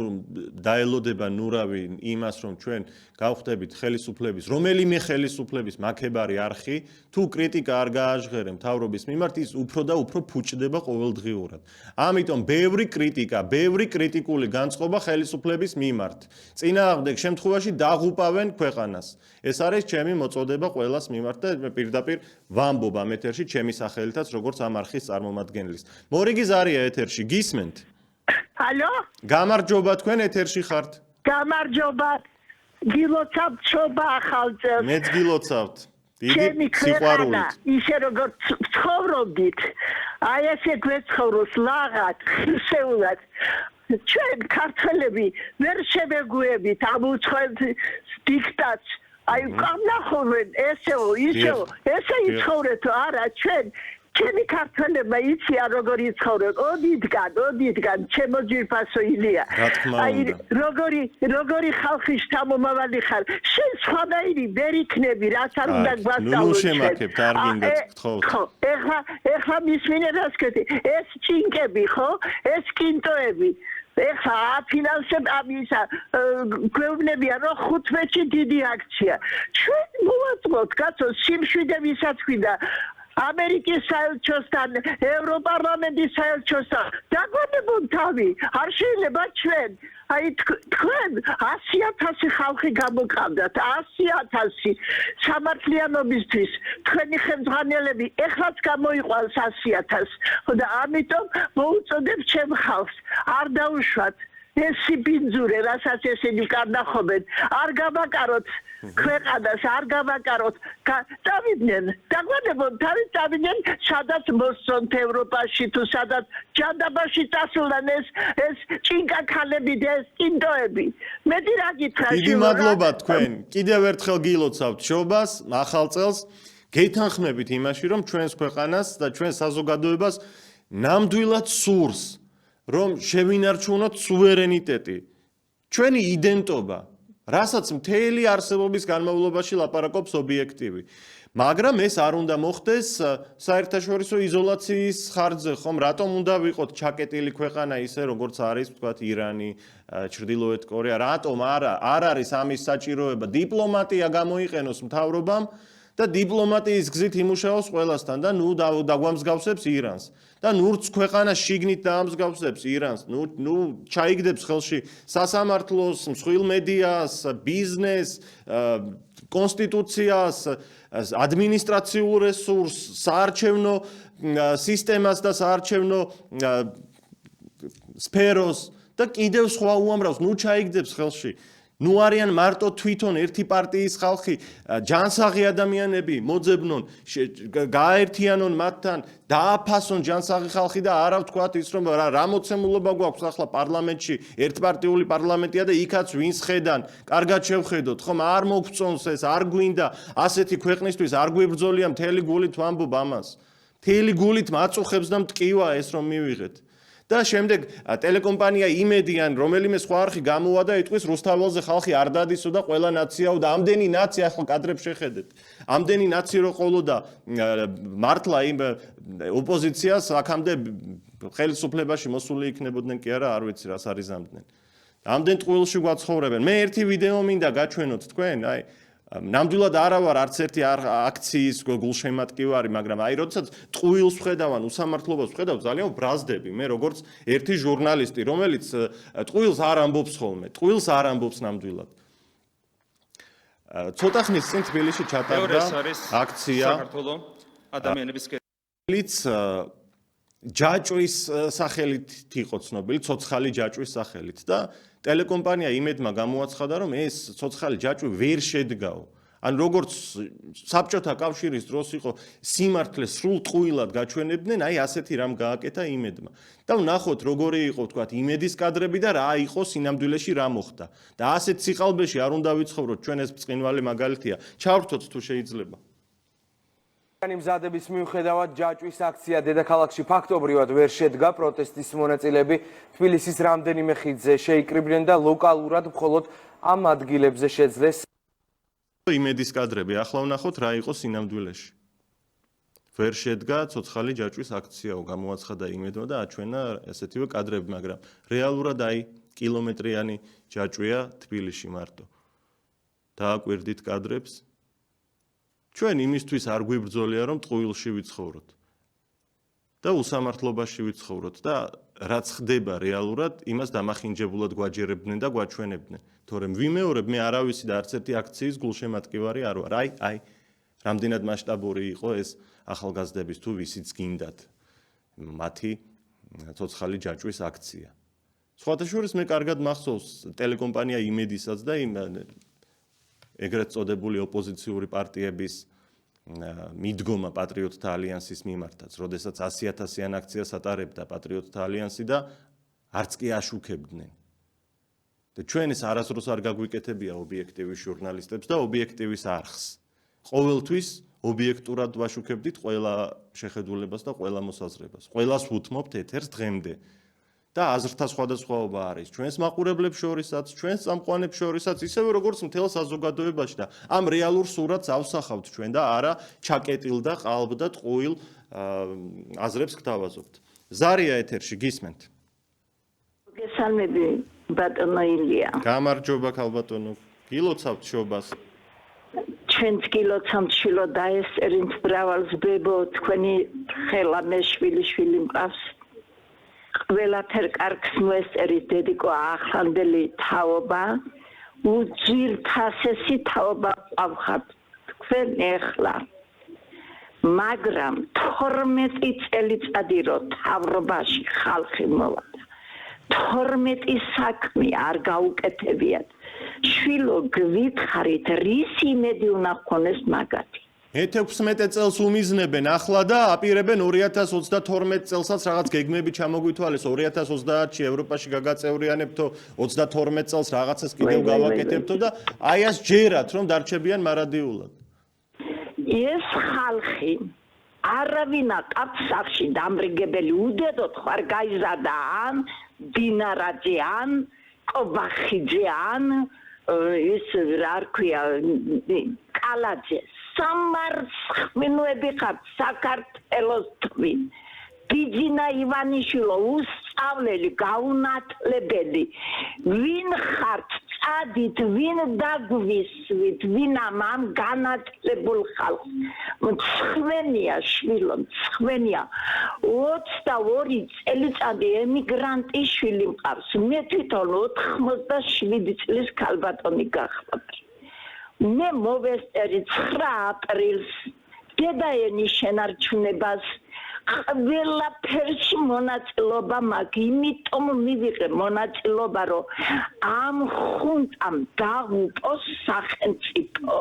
A: დაელოდება ნურავი იმას, რომ ჩვენ გავხდებით ხელისუფლების, რომელიმე ხელისუფლების მაქებარი არხი, თუ კრიტიკა არ გააჟღერე მთავრობის მიმართ, ის უფრო და უფრო ფუჭდება ყოველდღიურად. ამიტომ ბევრი კრიტიკა, ბევრი კრიტიკული განწყობა ხელისუფლების მიმართ. წინააღმდეგ შემთხვევაში დაღუპავენ ქვეყანას. ეს არის ჩემი მოწოდება ყველას მიმართ და მე პირდაპირ ვამბობ ამ ეთერში ჩემი სახელითაც, როგორც ამ არხის წარმომადგენლის. მორიგი ზარია ეთერში, გისმენთ?
I: ალო?
A: გამარჯობა, თქვენ ეთერში ხართ.
I: გამარჯობა. გილოცავთ ჩობა ახალწელს.
A: მეც გილოცავთ. დიდი სიყვარულით.
I: ისე როგორც ცხოვრობდით. აი ესე გვეცხოვროს ლაღად, ხისეულად. ჩვენ ქართველები ვერ შევეგუებით ამ უცხოეთ დიქტატს. აი გამნახობენ ესეო, ისეო, ესე იცხოვრეთო არა ჩვენ ჩემი ქართველებმა იციან როგორ იცხოვრენ. ოდითგან, ჩემო ძვირფასო ილია. აი როგორი ხალხის შთამომავალი ხარ. შენ სხვადასხვაი ვერ იქნები, რაც არ უნდა გვასწავლო.
A: ნუ შემაქებთ, არ გინდათ გთხოვთ.
I: ხო, ეხლა მისმინე რას კეთე? ეს ჭინკები, ხო? ეს კინტოები. ეხლა აფინანსებ ამისა გვეუბნებიან რომ 15-ში დიდი აქცია. ჩვენ მოვაწყოთ კაცო სიმშვიდე ვისაც გვინდა ამერიკის საელჩოსთან, ევროპარლამენტის საელჩოსთან დაგვანებონ თავი. არ შეიძლება ჩვენ აი თქვენ 100,000 ხალხი გამოყავდათ, 100,000 სამართლიანობისთვის. თქვენი ხელმძღვანელები ეხლაც გამოიყვანს 100,000 და ამიტომ მოუწოდებ ჩემ ხალხს არ დაუშვათ ეს სიბინძურე, რასაც ესენი კარნახობენ. არ გავაკაროთ ქვეყანას, არ გავაკაროთ. დავიდნენ, დაგვანებონ თავი დავიდნენ, სადაც მოსწონთ ევროპაში თუ სადაც ჯანდაბაში წასულან ეს ჭინკა ქალები და ეს კინტოები. მეტი რა გითხრა?
A: დიდი მადლობა თქვენ. კიდევ ერთხელ გილოცავთ შობას, ახალ წელს. გეითანხმებით იმაში, რომ ჩვენს ქვეყანას და ჩვენ საზოგადოებას ნამდვილად სურს, რომ შევინარჩუნოთ სუვერენიტეტი, ჩვენი იდენტობა, რასაც მთელი არსებობის განმავლობაში ლაპარაკობს ობიექტივი. მაგრამ ეს არ უნდა მოხდეს საერთაშორისო იზოლაციის ხარჯზე, ხომ? რატომ უნდა ვიყოთ ჩაკეტილი ქვეყანა ისე, როგორც არის, ვთქვათ, ირანი, ჩრდილოეთ კორეა, რატომ არ არის ამის საჭიროება? დიპლომატია გამოიყენოს მთავრობამ და დიპლომატიის გზით იმუშაოს ყველასთან და ნუ დაგვამსგავსებს ირანს. და ნურც ქვეყანას შიგნით დაამსგავსებს ირანს, ნუ ჩაიგდებს ხელში სასამართლოს, მსხვილ მედიას, ბიზნეს, კონსტიტუციას, ადმინისტრაციულ რესურსს, საარჩევნო სისტემას და საარჩევნო სფეროს და კიდევ სხვა უამრავს, ნუ ჩაიგდებს ხელში. ნუ არიან მარტო თვითონ ერთი პარტიის ხალხი, ჯანსაღი ადამიანები მოძებნონ, გააერთიანონ მათთან, დააფასონ ჯანსაღი ხალხი და არა ვთქვათ ის რომ რა მოცემულობა გვაქვს ახლა პარლამენტში, ერთპარტიული პარლამენტია და იქაც ვინს ხედან, კარგად შევხედოთ, ხომ არ მოგწონს ეს, არ გვინდა ასეთი ქვეყნისთვის, არ გვიბრძოლია მთელი გულით ვამბობ ამას. მთელი გულით მაწუხებს და მტკივა ეს რომ მივიღეთ. და შემდეგ ტელეკომპანია იმედიან რომელიმე სხვა არხი გამოვა და იტყვის რუსთაველზე ხალხი არ დადისო და ყველა ნაციაო და ამდენი ნაცია ახლა კადრებს შეხედეთ. ამდენი ნაცი რო ყოლოდა მართლა იმ ოპოზიციას აქამდე ხელისუფლებაში მოსული იქნებოდნენ კი არა, არ ვიცი რას არიზამდნენ. ამდენ ტყუილში გვაცხოვრებენ. მე ერთი ვიდეო მინდა გაჩვენოთ თქვენ, აი ნამდვილად არა ვარ არც ერთი აქციის გულშემატკივარი, მაგრამ აი როდესაც ტყუილს ვხედავ, უსამართლობას ვხედავ, ძალიან ვბრაზდები. მე როგორც ერთი ჟურნალისტი, რომელიც ტყუილს არ ამბობს ხოლმე, ტყუილს არ ამბობს ნამდვილად. ცოტა ხნის წინ თბილისში ჩატარდა აქცია
J: საქართველოს ადამიანების
A: რომელიც ჯაჭვის სახელით იყო ცნობილი, ცოცხალი ჯაჭვის სახელით და ტელეკომპანია იმედმა გამოაცხადა, რომ ეს ცოცხალი ჯაჭვი ვერ შედგაო. ან როგორც საბჭოთა კავშირის დროს იყო სიმართლეს სრულ ტყუილად გაჩვენებდნენ, აი ასეთი რამ გააკეთა იმედმა. და ვნახოთ როგორი იყო თქვათ იმედის კადრები და რა იყო სინამდვილეში რა მოხდა. და ასეთ სიყალბეში არ უნდა ვიცხოვროთ, ჩვენ ეს ბრწყინვალე მაგალითია. ჩავრთოთ თუ შეიძლება.
K: მზადების მიუხედავად ჯაჭვის აქცია დედაქალაქში ფაქტობრივად ვერ შედგა, პროტესტის მონაწილეები თბილისის რამდენიმე ხიდზე შეიკრიბნენ და ლოკალურად მხოლოდ ამ ადგილებზე შეძლეს
A: იმედის კადრები. ახლა ვნახოთ რა იყო სინამდვილეში. ვერ შედგა ცოცხალი ჯაჭვის აქციაო, გამოაცხადა იმედმა და აჩვენა ესეთივე კადრები, მაგრამ რეალურად აი კილომეტრიანი ჯაჭვია თბილისში მარტო. დააკვირდით კადრებს. ჩვენ იმისთვის არ გვიბრძოლია, რომ ტყუილში ვიცხოვროთ და უსამართლობაში ვიცხოვროთ და რაც ხდება რეალურად, იმას დამახინჯებულად გვაჯერებდნენ და გვაჩვენებდნენ. თორემ ვიმეორებ, მე არავისი და არც ერთი აქციის გულშემატკივარი არ ვარ. აი, რამდენად მასშტაბური იყო ეს ახალგაზრდების თუ ვისიც გინდათ მათი ცოცხალი ჯაჭვის აქცია. სხვათა შორის მე კარგად მახსოვს ტელეკომპანია იმედისაც და იმ ეგრეთ წოდებული ოპოზიციური პარტიების მიდგომა პატრიოტთა ალიანსის მიმართაც, როდესაც 100,000-იან აქციას ატარებდა პატრიოტთა ალიანსი და არც კი აშუქებდნენ. და ჩვენ ეს არასდროს არ გაგვიკეთებია ობიექტივის ჟურნალისტებს და ობიექტივის არხს. ყოველთვის ობიექტურად ვაშუქებდით ყველა შეხედულებას და ყველა მოსაზრებას. ყველას ვუთმობთ ეთერს დღემდე. და აზრთა სხვადასხვაობა არის ჩვენს მაყურებლებს შორისაც, ჩვენს წამყვანებს შორისაც, ისევე როგორც მთელ საზოგადოებაში და ამ რეალურ სურათს ავსახავთ ჩვენ და არა ჩაკეტილ და ყალბ და ტყუილ აზრებს გთავაზობთ. ზარია ეთერში გისმენთ.
I: გესალმები ბატონო ილია.
A: გამარჯობა ქალბატონო. გილოცავთ შობას.
I: ჩვენც გილოცავთ შილო დაესწრით ბრავალს ბებო თქვენი ხელა მე შვილი მყავს. ყველაფერ კარგს მოესწრით დედიკო ახლანდელი თაობა უძირფასესი თაობა ყავხართ თქვენ ეხლა მაგრამ 12 წელიწადი რო თავრობაში ხალხი მოვიდა 12 საქმე არ გაუკეთებიათ შვილო გვითხრით რის იმედი უნდა გქონდეს მაგათი
A: მე 16 წელს უმიზნებენ ახლა და აპირებენ 2032 წელსაც რაღაც გეგმები ჩამოგვითვალეს 2030-ში ევროპაში გაგაწევრიანებთო 32 წელს რაღაცას კიდევ გავაკეთებთო და აი ას ჯერათ რომ დარჩებიან მარადიულად
I: ეს ხალხი არავინა კაფსახში დამრიგებელი უდედოთ ხარ გაიზარდა ან დინარაძე ან კობახიძე ან ის რა რქვია კალაძე სამარცხმინოები ხართ საქართველოს თვით ბიძინა ივანიშვილო უსწავლელი გაუნათლებელი ვინ ხართ წადით ვინ დაგვისვით ვინ ამ განათლებულ ხალხს მწვენია შვილო მწვენია 22 წელიწადი ემიგრანტის შვილი მყავს მე თვითონ 87 წლის ქალბატონი გახვალ მე მოვესწერი 9 აპრილს დედაენის შენარჩუნებას ყველაფერში მონაწილეობა მაქვს იმიტომ მივიღე მონაწილეობა რომ ამ ხუნტამ დაღუპოს სახელმწიფო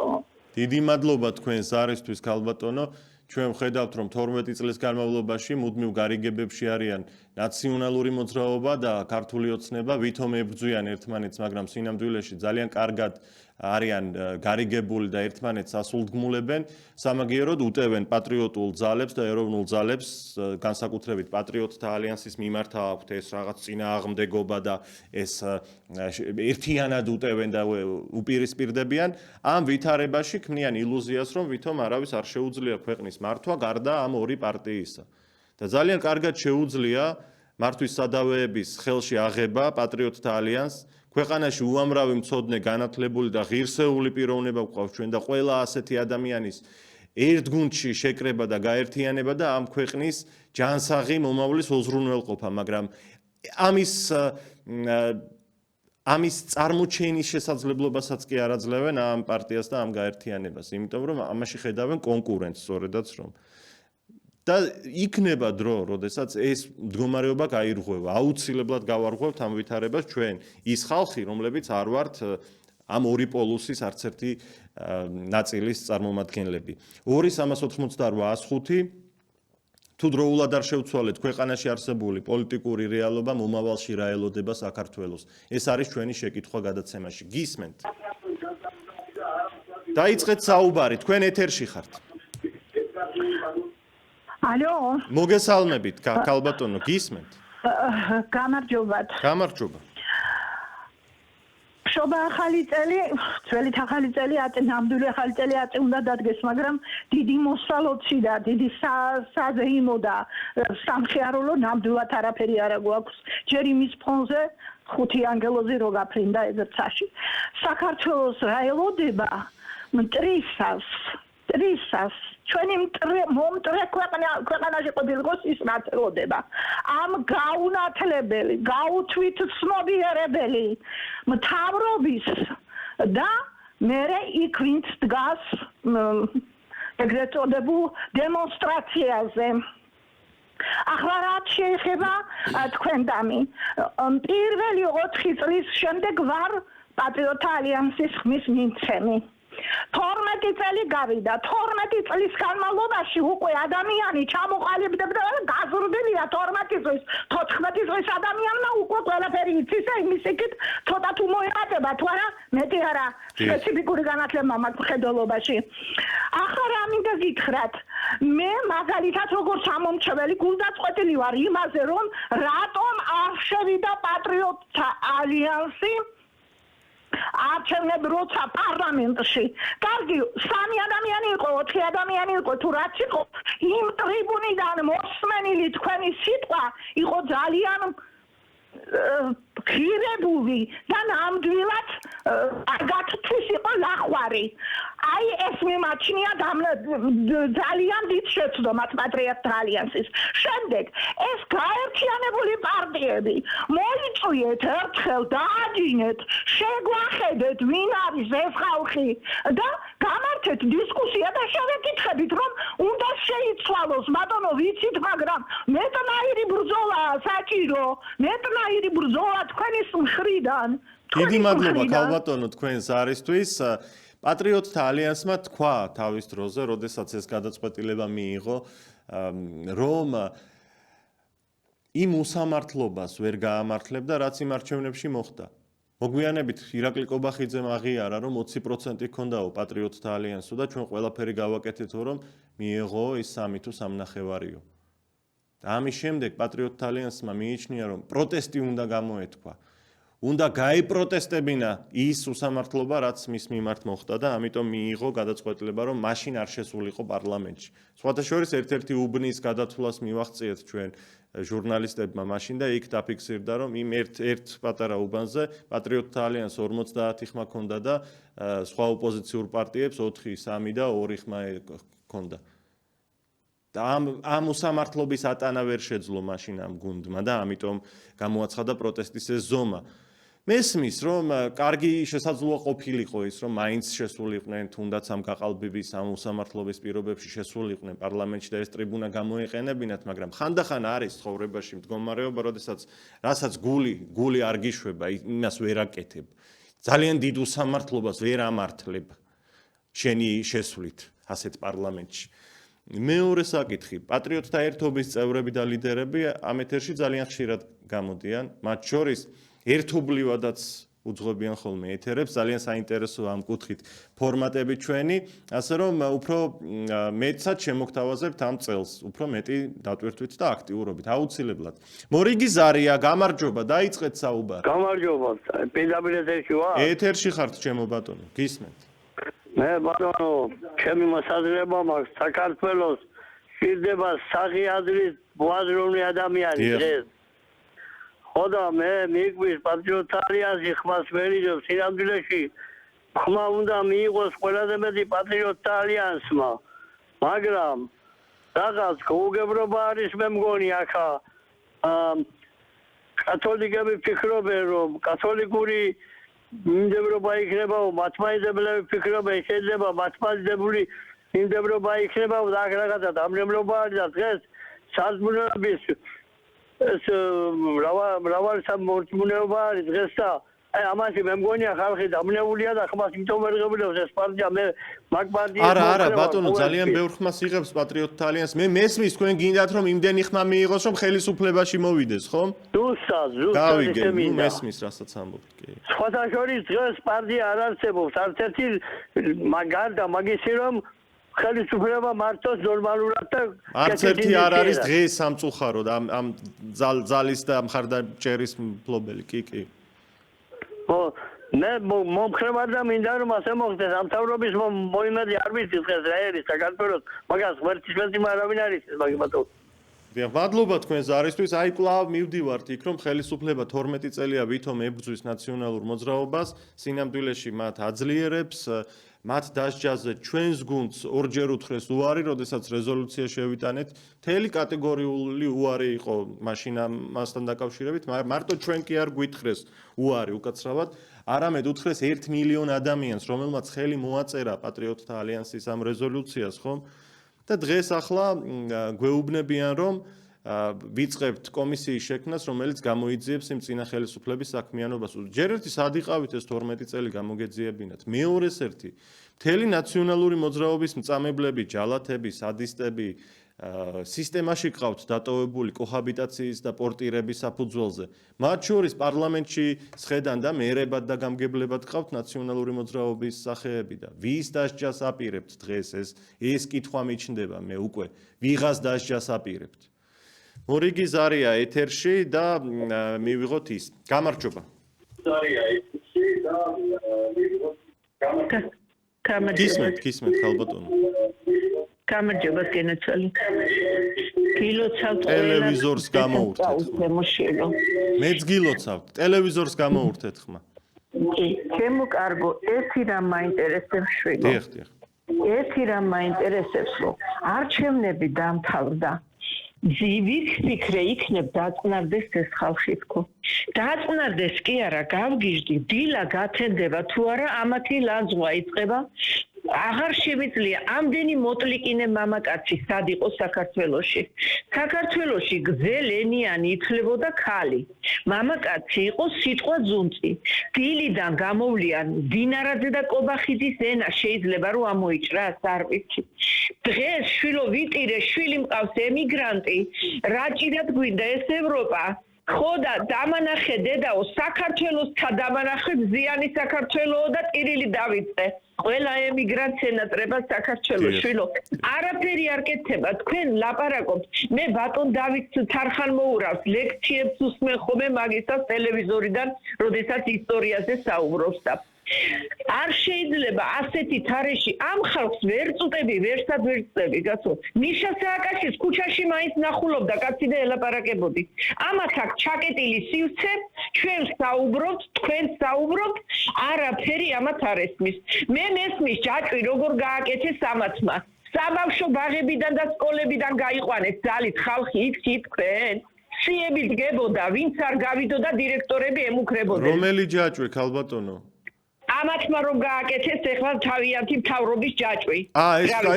A: დიდი მადლობა თქვენს არისთვის ქალბატონო ჩვენ ვხედავთ რომ 12 წლის განმავლობაში მუდმივ გარიგებებში არიან ნაციონალური მოძრაობა და ქართული ოცნება ვითომ ებრძვიან ერთმანეთს მაგრამ სინამდვილეში ძალიან კარგად არიან გარიგებული და ერთმანეთს ასულდგმულებენ, სამაგიეროდ უტევენ პატრიოტულ ძალებს და ეროვნულ ძალებს, განსაკუთრებით პატრიოტთა ალიანსის მიმართ აქვთ ეს რაღაც წინააღმდეგობა და ეს ერთიანად უტევენ და უპირისპირდებიან, ამ ვითარებაში ქმნიან ილუზიას, რომ ვითომ არავის არ შეუძლია ქვეყნის მართვა გარდა ამ ორი პარტიისა. და ძალიან კარგად შეუძლია მართვის სადავეების ხელში აღება პატრიოტთა ალიანსს, ქვეყანაში უამრავი მცოდნე განათლებული და ღირსეული პიროვნება გვყავს ჩვენ და ყველა ასეთი ადამიანის ერთ გუნდში შეკრება და გაერთიანება და ამ ქვეყნის ჯანსაღი მომავლის უზრუნველყოფა, მაგრამ ამის წარმოჩენის შესაძლებლობასაც კი არ აძლევენ ამ პარტიას და ამ გაერთიანებას, იმიტომ რომ ამაში ხედავენ კონკურენტს სწორედაც რომ და იქნება დრო, როდესაც ეს მდგომარეობა გაირღვევა, აუცილებლად გავარღვევთ ამ ვითარებას ჩვენ ის ხალხი, რომლებიც არ ვართ ამ ორი პოლუსის არც ერთი ნაწილის წარმომადგენლები. 2.388.105 თუ დროულად არ შევცვალეთ ქვეყანაში არსებული პოლიტიკური რეალობა მომავალში რა ელოდება საქართველოს. ეს არის ჩვენი შეკითხვა გადაცემაში. გისმენთ? დაიწყეთ საუბარი, თქვენ ეთერში ხართ.
C: ალო,
A: მოგესალმებით, ქალბატონო, გისმენთ?
C: გამარჯობათ.
A: გამარჯობა.
C: შობა ახალი წელი, ძველი ახალი წელი, ნამდვილი ახალი წელი უნდა დადგეს, მაგრამ დიდი მოსალოცი და დიდი საზეიმო და სამხიარულო ნამდვილად არაფერი არ გვაქვს. ჯერ იმის ფონზე 5 ანგელოზი რო გაფრინდა ეზერცაში. საქართველოს რა ელოდება მტრისას ჩვენი მომტრე ქვეყანაში ყოფილიყოს ის რაც ელოდება. ამ გაუნათლებელი, გაუთვით ცნობიერებელი მთავრობის და მერე იქ ვინც დგას ეგრეთ წოდებულ დემონსტრაციაზე. ახლა რაც შეეხება თქვენდამი, პირველი 4 წლის შემდეგ ვარ პატრიოტთა ალიანსის ხმის მიმცემი. 12 წელი გავიდა. 12 წლის განმავლობაში უკვე ადამიანი ჩამოყალიბდება და გაზრდილია 12 წლის, 14 წლის ადამიანმა უკვე ყველაფერი იცის და იმის იქით ცოტა თუ მოიყატება, თუ არა, მეტი არა, სპეციფიკური განათლება მაქვს მხედველობაში. ახლა რა მინდა გითხრათ? მე მაგალითად როგორც ამომრჩეველი გულდაწყვეტილი ვარ იმაზე, რომ რატომ არ შევიდა პატრიოტთა ალიანსი არჩევნებ როცა პარლამენტში. კარგი, 3 ადამიანი იყო, 4 ადამიანი იყო, თუ რაც იყო, იმ ტრიბუნიდან მოსმენილი თქვენი სიტყვა იყო ძალიან ღირებული და ნამდვილად გათთვის იყო ლახვარი. აი ეს მიმაჩნია ძალიან დიდ შეცდომად პატრიოტთა ალიანსის. შემდეგ ეს გაერთიანებული პარტიები მოიწვიეთ ერთხელ დააჯინეთ, შეგვახედეთ ვინ არის ეს ხალხი და გამართეთ დისკუსია და შევეკითხებით რომ უნდა შეიცვალოს ბატონო ვიცით, მაგრამ მეტნაირი ბრძოლა საჭირო, მეტნაირი ბრძოლა თქვენის მხრიდან.
A: დიდი მადლობა ქალბატონო თქვენს არისთვის. პატრიოტთა ალიანსმა თქვა თავის დროზე, როდესაც ეს გადაწყვეტილება მიიღო, რომ იმ უსამართლობას ვერ გაამართლებდა, რაც იმ არჩევნებში მოხდა. მოგვიანებით ირაკლი კობახიძემ აღიარა, რომ 20% ჰქონდაო პატრიოტთა ალიანსო და ჩვენ ყველაფერი გავაკეთეთო, რომ მიიღო ის 3 თუ 3.5-იო. და ამის შემდეგ პატრიოტთა ალიანსმა მიიჩნია, რომ პროტესტი უნდა გამოეთქვა. უნდა გაიპროტესტებინა ის უსამართლობა, რაც მის მიმართ მოხდა და ამიტომ მიიღო გადაწყვეტილება, რომ მაშინ არ შესულიყო პარლამენტში. სხვათა შორის ერთ-ერთი უბნის გადათვლას მივაღწიეთ ჩვენ ჟურნალისტებმა მაშინ და იქ დაფიქსირდა, რომ იმ ერთ პატარა უბანზე პატრიოტთა ალიანს 50 ხმა ჰქონდა და სხვა ოპოზიციურ პარტიებს 4, 3 და 2 ხმა ჰქონდა. და ამ უსამართლობის ატანა ვერ შეძლო მაშინ ამ გუნდმა და ამიტომ გამოაცხადა პროტესტის ეს ზომა. მესმის, რომ კარგი შესაძლოა ყოფილიყო ის, რომ მაინც შესულიყვნენ, თუნდაც ამ გაყალბების, ამ უსამართლობის პირობებში შესულიყვნენ პარლამენტში და ეს ტრიბუნა გამოეყენებინათ, მაგრამ ხანდახან არის ცხოვრებაში მდგომარეობა, რასაც გული არ გიშვება, იმას ვერ აკეთებ. ძალიან დიდ უსამართლობას ვერ ამართლებ შენი შესვლით ასეთ პარლამენტში. მეორე საკითხი, პატრიოტთა ერთობის წევრები და ლიდერები ამ ეთერში ძალიან ხშირად გამოდიან, მათ შორის ერთობლივადაც უძღვებიან ხოლმე ეთერებს. ძალიან საინტერესოა ამ კუთხით ფორმატები ჩვენი, ასე რომ უფრო მეტსაც შემოგთავაზებთ ამ წელს, უფრო მეტი დატვირთვით და აქტიურობით, აუცილებლად. მორიგი ზარია, გამარჯობა, დაიწყეთ საუბარი.
F: გამარჯობა, პირდაპირ ეთერში ვარ?
A: ეთერში ხართ, ჩემო ბატონო, გისმენთ.
F: მე ბატონო, ჩემი მოსაზრება მაქვს, საქართველოს ჭირდება საღიადრის ბაზრული ადამიანი დღეს. ხოდა მე მიგვის პატრიოტ ალიანსი ხმას ვერიჯობ სინამდვილეში ხმა უნდა მიიღოს ყველაზე მეტი პატრიოტ ალიანსმა, მაგრამ რაღაც გოუგებრობა არის მე მგონი ახლა კათოლიკები ფიქრობენ რომ კათოლიკური მიმდევრობა იქნება, მართლმადიდებლები ფიქრობენ შეიძლება მართლმადიდებლური მიმდევრობა იქნება და რაღაცა დამნებლობა არის და დღეს საზმუნოების ეს მრავალი სამორწმუნეობა არის დღეს და აი ამაში მე მგონია ხალხი დამნეულია და ხმას იმიტომ ვერღებულობს ეს პარტია მე მაგ პარტიას
A: არა ბატონო ძალიან ბევრ ხმას იღებს პატრიოტთა ალიანსი მე მესმის თქვენ გინდათ რომ იმდენი ხმა მიიღოს რომ ხელისუფლებაში მოვიდეს ხო?
F: ზუსტად
A: მესმის რასაც ამბობთ კი
F: სხვათა შორის დღეს პარტია არ არსებობს არც ერთი გარდა მაგისი რომ ხელისუფლება მართოს ნორმალურად და
A: არც ერთი არ არის დღეს სამწუხაროდ ამ ძალის და მხარდაჭერის მფლობელი კი
F: მე მომხრევარ და მინდა რომ ასე მოხდეს ამთავრობის მოიმედი არ ვიცი დღეს რა არის საქართველოს მაგას ვერტისმეტი არავინ არის მაგ ბატონო
A: მადლობა თქვენ ზარისთვის აი კლავ მივდივართ იქ რომ ხელისუფლება 12 წელია ვითომ ებრძვის ნაციონალურ მოძრაობას სინამდვილეში მათ აძლიერებს მათ დასჯაზე ჩვენს გუნდს ორჯერ უთხრეს უარი, როდესაც რეზოლუცია შევიტანეთ. მთელი კატეგორიული უარი იყო მაშინ ამასთან დაკავშირებით, მარტო ჩვენ კი არ გვითხრეს უარი უკაცრავად, არამედ უთხრეს 1 მილიონ ადამიანს, რომელმაც ხელი მოაწერა პატრიოტთა ალიანსის ამ რეზოლუციას, ხომ? და დღეს ახლა გვეუბნებიან, რომ ვიწყებთ კომისიის შექმნას, რომელიც გამოიძიებს იმ წინა ხელისუფლების საქმიანობას. ჯერ ერთი სად იყავით ეს 12 წელი გამოგეძიებინათ. მეორეს ერთი მთელი ნაციონალური მოძრაობის მწამებლები, ჯალათები, სადისტები სისტემაში ყავთ დატოვებული კოჰაბიტაციის და პორტირების საფუძველზე. მათ შორის პარლამენტში სხედან და მეერებად და გამგებლებად ყავთ ნაციონალური მოძრაობის სახეები და ვის დასჯას აპირებთ დღეს ეს კითხვა მიჩნდება მე უკვე ვიღას დასჯას აპირებთ. მორიგი ზარია ეთერში და მივიღოთ ის. გამარჯობა.
L: ზარია ეთერში და მივიღოთ
A: გამარჯობა. გისმენთ ხალბატონო.
L: გამარჯობა გენაცვალი. გილოცავთ
A: ტელევიზორს გამოურთეთ. მეც გილოცავთ. ტელევიზორს გამოურთეთ ხმა.
L: კი, ჩემო კარგო, ერთი რამ მაინტერესებს შვილი.
A: დიახ.
L: ერთი რამ მაინტერესებს, რომ არჩევნები დამთავრდა. ვიფიქრე იქნებ დაწნარდეს ეს ხალხი თქო. დაწნარდეს კი არა, გავგიჟდი, დილა გათენდება თუ არა ამათი ლანძღვა იწყება. აღარ შემიძლია ამდენი მოტლიკინე მამაკაცი სად იყო საქართველოში. საქართველოში გზელენიანი ითვლებოდა ქალი. მამაკაცი იყო სიტყვა ზუნწი. დილიდან გამოვლიან დინარაძე და კობახიძის ენა შეიძლება რომ ამოიჭრას არ ვიცი. დღეს შვილო ვიტირე, შვილი მყავს ემიგრანტი. რა ჭირად გვინდა ეს ევროპა? ხოდა დამანახე დედაო საქართველოს დამანახე ზიანი საქართველოო და ტირილი დავიწყე. ყველა ემიგრანტს ენატრება საქართველოს შვილო. არაფერი არ კეთება, თქვენ ლაპარაკობთ. მე ბატონ დავით თარხან მოურავს, ლექციებს უსმენ ხოლმე მაგისას ტელევიზორიდან, როდესაც ისტორიაზე საუბრობს და არ შეიძლება ასეთი თარეში ამ ხალხს ვერ წუტები, ვერსად ვერ წტები, კაცო. ნიშა სააკაშის ქუჩაში მაინც ნახულობდა კაცი და ელაპარაკებოდი. ამათ აქ ჩაკეტილი სივრცე, ჩვენ საუბრობთ, თქვენ საუბრობთ, არაფერი ამათ არ ესმის. მე მესმის ჯაჭვი როგორ გააკეთეს ამათმა. საბავშვო ბაღებიდან და სკოლებიდან გაიყვანეს ძალით ხალხი იქ თქვენ. სიები დგებოდა, ვინც არ გავიდოდა დირექტორები ემუქრებოდნენ.
A: რომელი ჯაჭვი ქალბატონო?
L: ამათმა რომ გააკეთეს ეხლა თავიანთი მთავრობის ჯაჭვი.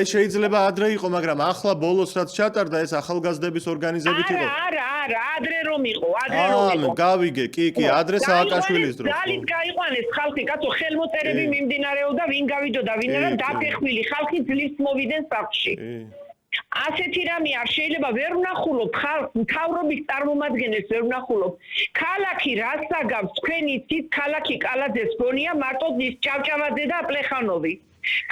A: ეს შეიძლება ადრე იყო, მაგრამ ახლა ბოლოს რაც ჩატარდა ეს ახალგაზრდების ორგანიზებით იყო.
L: არა, ადრე რომ იყო,
A: გავიგე, კი, ადრე სააკაშვილის დროს.
L: ძალით გაიყვანეს ხალხი, კაცო, ხელმოწერები მიმდინარეობდა, ვინ გავიდოდა, ვინ არა, დაფეხმილი ხალხი ძლივს მოვიდნენ სახლში. ასეთი რამე არ შეიძლება ვერ ვნახულობ მთავრობის წარმომადგენელს ვერ ვნახულობ ქალაქი რას აგავს თქვენი თვით ქალაქი კალაძეს გონია მარტო ჭავჭავაძე და პლეხანოვი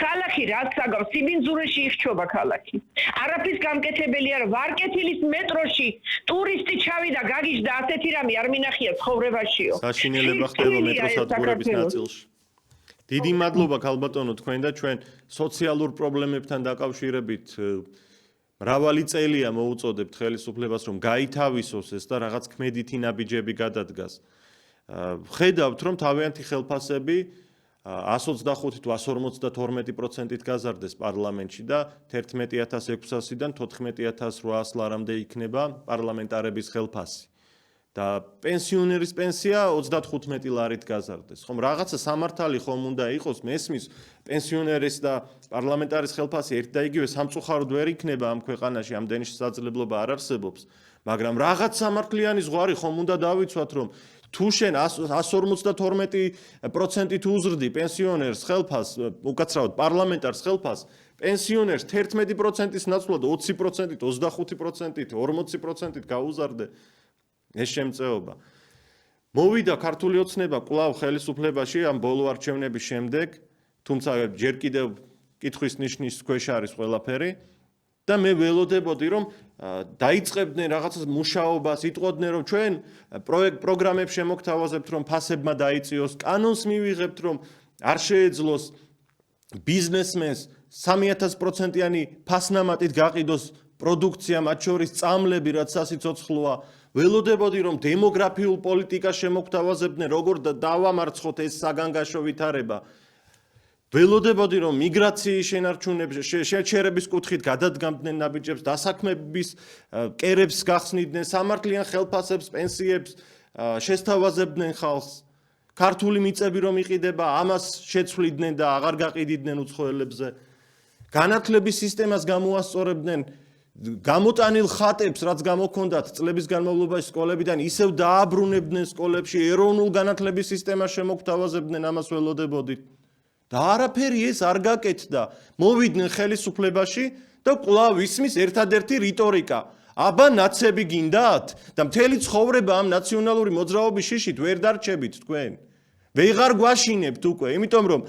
L: ქალაქი რაც აგავს სიბინძურეში იხჩობა ქალაქი არაფრის გამკეთებელი არა ვარკეთილის მეტროში ტურისტი ჩავიდა გაგიჟდა ასეთი რამე არ მინახია ცხოვრებაშიო
A: საშინელება ხდება მეტროსადგურების ნაწილში დიდი მადლობა ქალბატონო თქვენ და ჩვენ სოციალურ პრობლემებთან დაკავშირებით მრავალი წელია მოუწოდებთ ხელისუფლებას რომ გაითავისოს ეს და რაღაც ქმედითი ნაბიჯები გადადგას ხედავთ რომ თავიანთი ხელფასები 125 თუ 152%-ით გაზარდეს პარლამენტში და 11600-დან 14800 ლარამდე იქნება პარლამენტარების ხელფასი. და პენსიონერის პენსია 35 ლარით გაზარდეს. ხომ რაღაცა სამართალი ხომ უნდა იყოს, მესმის პენსიონერის და პარლამენტარის ხელფასი ერთ და იგივე სამწუხაროდ ვერ იქნება ამ ქვეყანაში, ამდენი შესაძლებლობა არ არსებობს, მაგრამ რაღაც სამართლიანი ზღვარი ხომ უნდა დავიცვათ, რომ თუ შენ 152% უზრდი პენსიონერს ხელფას, უკაცრავად პარლამენტარს ხელფას, პენსიონერს 11%-ის ნაცვლად 20%-ით, 25%-ით, 40%-ით გაუზარდე ეს შემწეობა. მოვიდა ქართული ოცნება კვლავ ხელისუფლებაში ამ ბოლო არჩევნების შემდეგ, თუმცა ჯერ კიდევ კითხვის ნიშნის ქვეშ არის ყველაფერი და მე ველოდებოდი რომ დაიწყებდნენ რაღაცას მუშაობას, იტყოდნენ რომ ჩვენ პროგრამებს შემოგთავაზებთ რომ ფასებმა დაიწიოს, კანონს მივიღებთ რომ არ შეეძლოს ბიზნესმენს 3000%-იანი ფასნამატით გაყიდოს პროდუქცია, მათ შორის წამლები, რაც სასიცოცხლოა. ველოდებოდი რომ დემოგრაფიულ პოლიტიკას შემოგთავაზებდნენ, როგორ დავამარცხოთ ეს საგანგაშო ვითარება. ველოდებოდი რომ მიგრაციის შენარჩუნების კუთხით გადადგამდნენ ნაბიჯებს, დასაქმების კერებს გახსნიდნენ, სამართლიან ხელფასებს, პენსიებს შესთავაზებდნენ ხალხს. ქართული მიწები რომ იყიდება, ამას შეცვლიდნენ და აღარ გაყიდიდნენ უცხოელებზე. განათლების სისტემას გამოასწორებდნენ გამოტანილ ხატებს, რაც გამოქონდათ წლების განმავლობაში სკოლებიდან, ისევ დააბრუნებდნენ სკოლებში, ეროვნულ განათლების სისტემას შემოგთავაზებდნენ, ამას ველოდებოდით. და არაფერი ეს არ გაკეთდა. მოვიდნენ ხელისუფლებაში და კვლავ ისმის ერთადერთი რიტორიკა. აბა ნაცები გინდათ და მთელი ცხოვრება ამ ნაციონალური მოძრაობის შიშით ვერ დარჩებით თქვენ. ვეღარ გვაშინებთ უკვე, იმიტომ რომ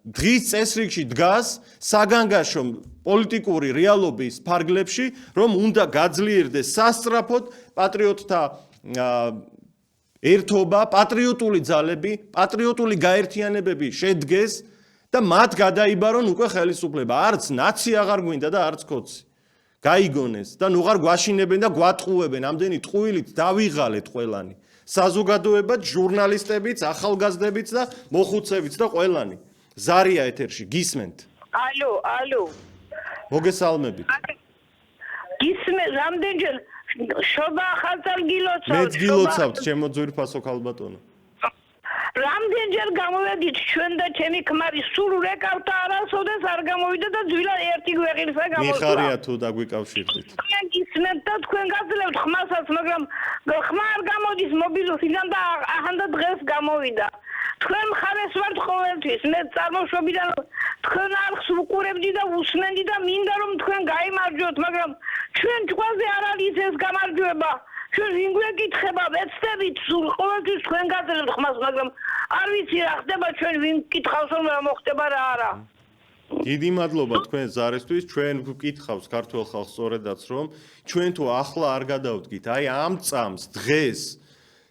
A: დღის წესრიგში დგას საგანგაშო პოლიტიკური რეალობის ფარგლებში, რომ უნდა გაძლიერდეს სასწრაფოდ პატრიოტთა ერთობა, პატრიოტული ძალები, პატრიოტული გაერთიანებები შედგეს და მათ გადაიბარონ უკვე ხელისუფლება. არც ნაცი აღარ გვინდა და არც კოცი. გაიგონეს და ნუღარ გვაშინებენ და გვატყუებენ, ამდენი ტყუილით დავიღალეთ ყველანი. საზოგადოებაც, ჟურნალისტებიც, ახალგაზრდებიც და მოხუცებიც და ყველანი. ზარია ეთერში, გისმენთ.
L: ალო.
A: მოგესალმებით.
L: გისმენთ, რამდენჯერ შობა ახალწალ გილოცავთ.
A: მეც გილოცავთ, ჩემო ძვირფასო ქალბატონო.
L: რამდენჯერ გამოვედით ჩვენ და ჩემი ქმარი სულ რეკავთ არასოდეს არ გამოვიდა და ძვილად ერთი გვეღირსა გამოსულა.
A: მიხარია თუ დაგვიკავშირდით.
L: თქვენ გისმენთ და თქვენ გაძლევთ ხმასაც, მაგრამ ხმა არ გამოდის მობილურიდან და ახანდა დღეს გამოვიდა. თქვენ მხარეს ვართ ყოველთვის. მე წარმოშობიდან თქვენ არხს ვუყურებდი და უსმენდი და მინდა რომ თქვენ გაიმარჯვოთ, მაგრამ ჩვენ ჭკუაზე არ არის ეს გამარჯვება. ჩვენ ვინ გვეკითხება, ვეცდებით სულ ყოველთვის თქვენ გაძლევთ ხმას, მაგრამ არ ვიცი რა ხდება, ჩვენ ვინ გკითხავს რომ რა მოხდება რა არა.
A: დიდი მადლობა თქვენ ზარისთვის, ჩვენ ვკითხავს ქართულ ხალხს სწორედაც რომ ჩვენ თუ ახლა არ გადავდგით, აი ამ წამს დღეს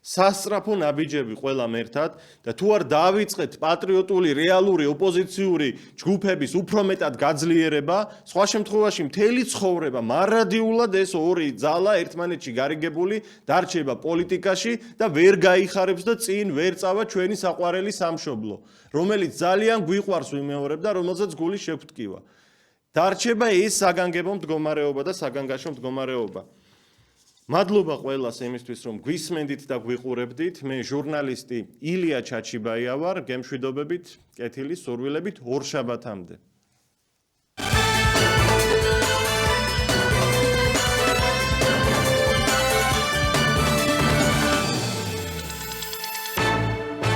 A: სასწრაფო ნაბიჯები ყველამ ერთად და თუ არ დავიწყეთ პატრიოტული, რეალური, ოპოზიციური ჯგუფების უფრო მეტად გაძლიერება, სხვა შემთხვევაში მთელი ცხოვრება მარადიულად ეს ორი ძალა ერთმანეთში გარიგებული დარჩება პოლიტიკაში და ვერ გაიხარებს და წინ ვერ წავა ჩვენი საყვარელი სამშობლო, რომელიც ძალიან გვიყვარს ვიმეორებ და რომელზეც გული შეგვტკივა. დარჩება ეს საგანგებო მდგომარეობა და საგანგაშო მდგომარეობა. მადლობა ყველას იმისთვის, რომ გვისმენდით და გვიყურებდით. მე ჟურნალისტი ილია ჩაჩიბაია ვარ, გემშვიდობებით, კეთილი სურვილებით ორშაბათამდე.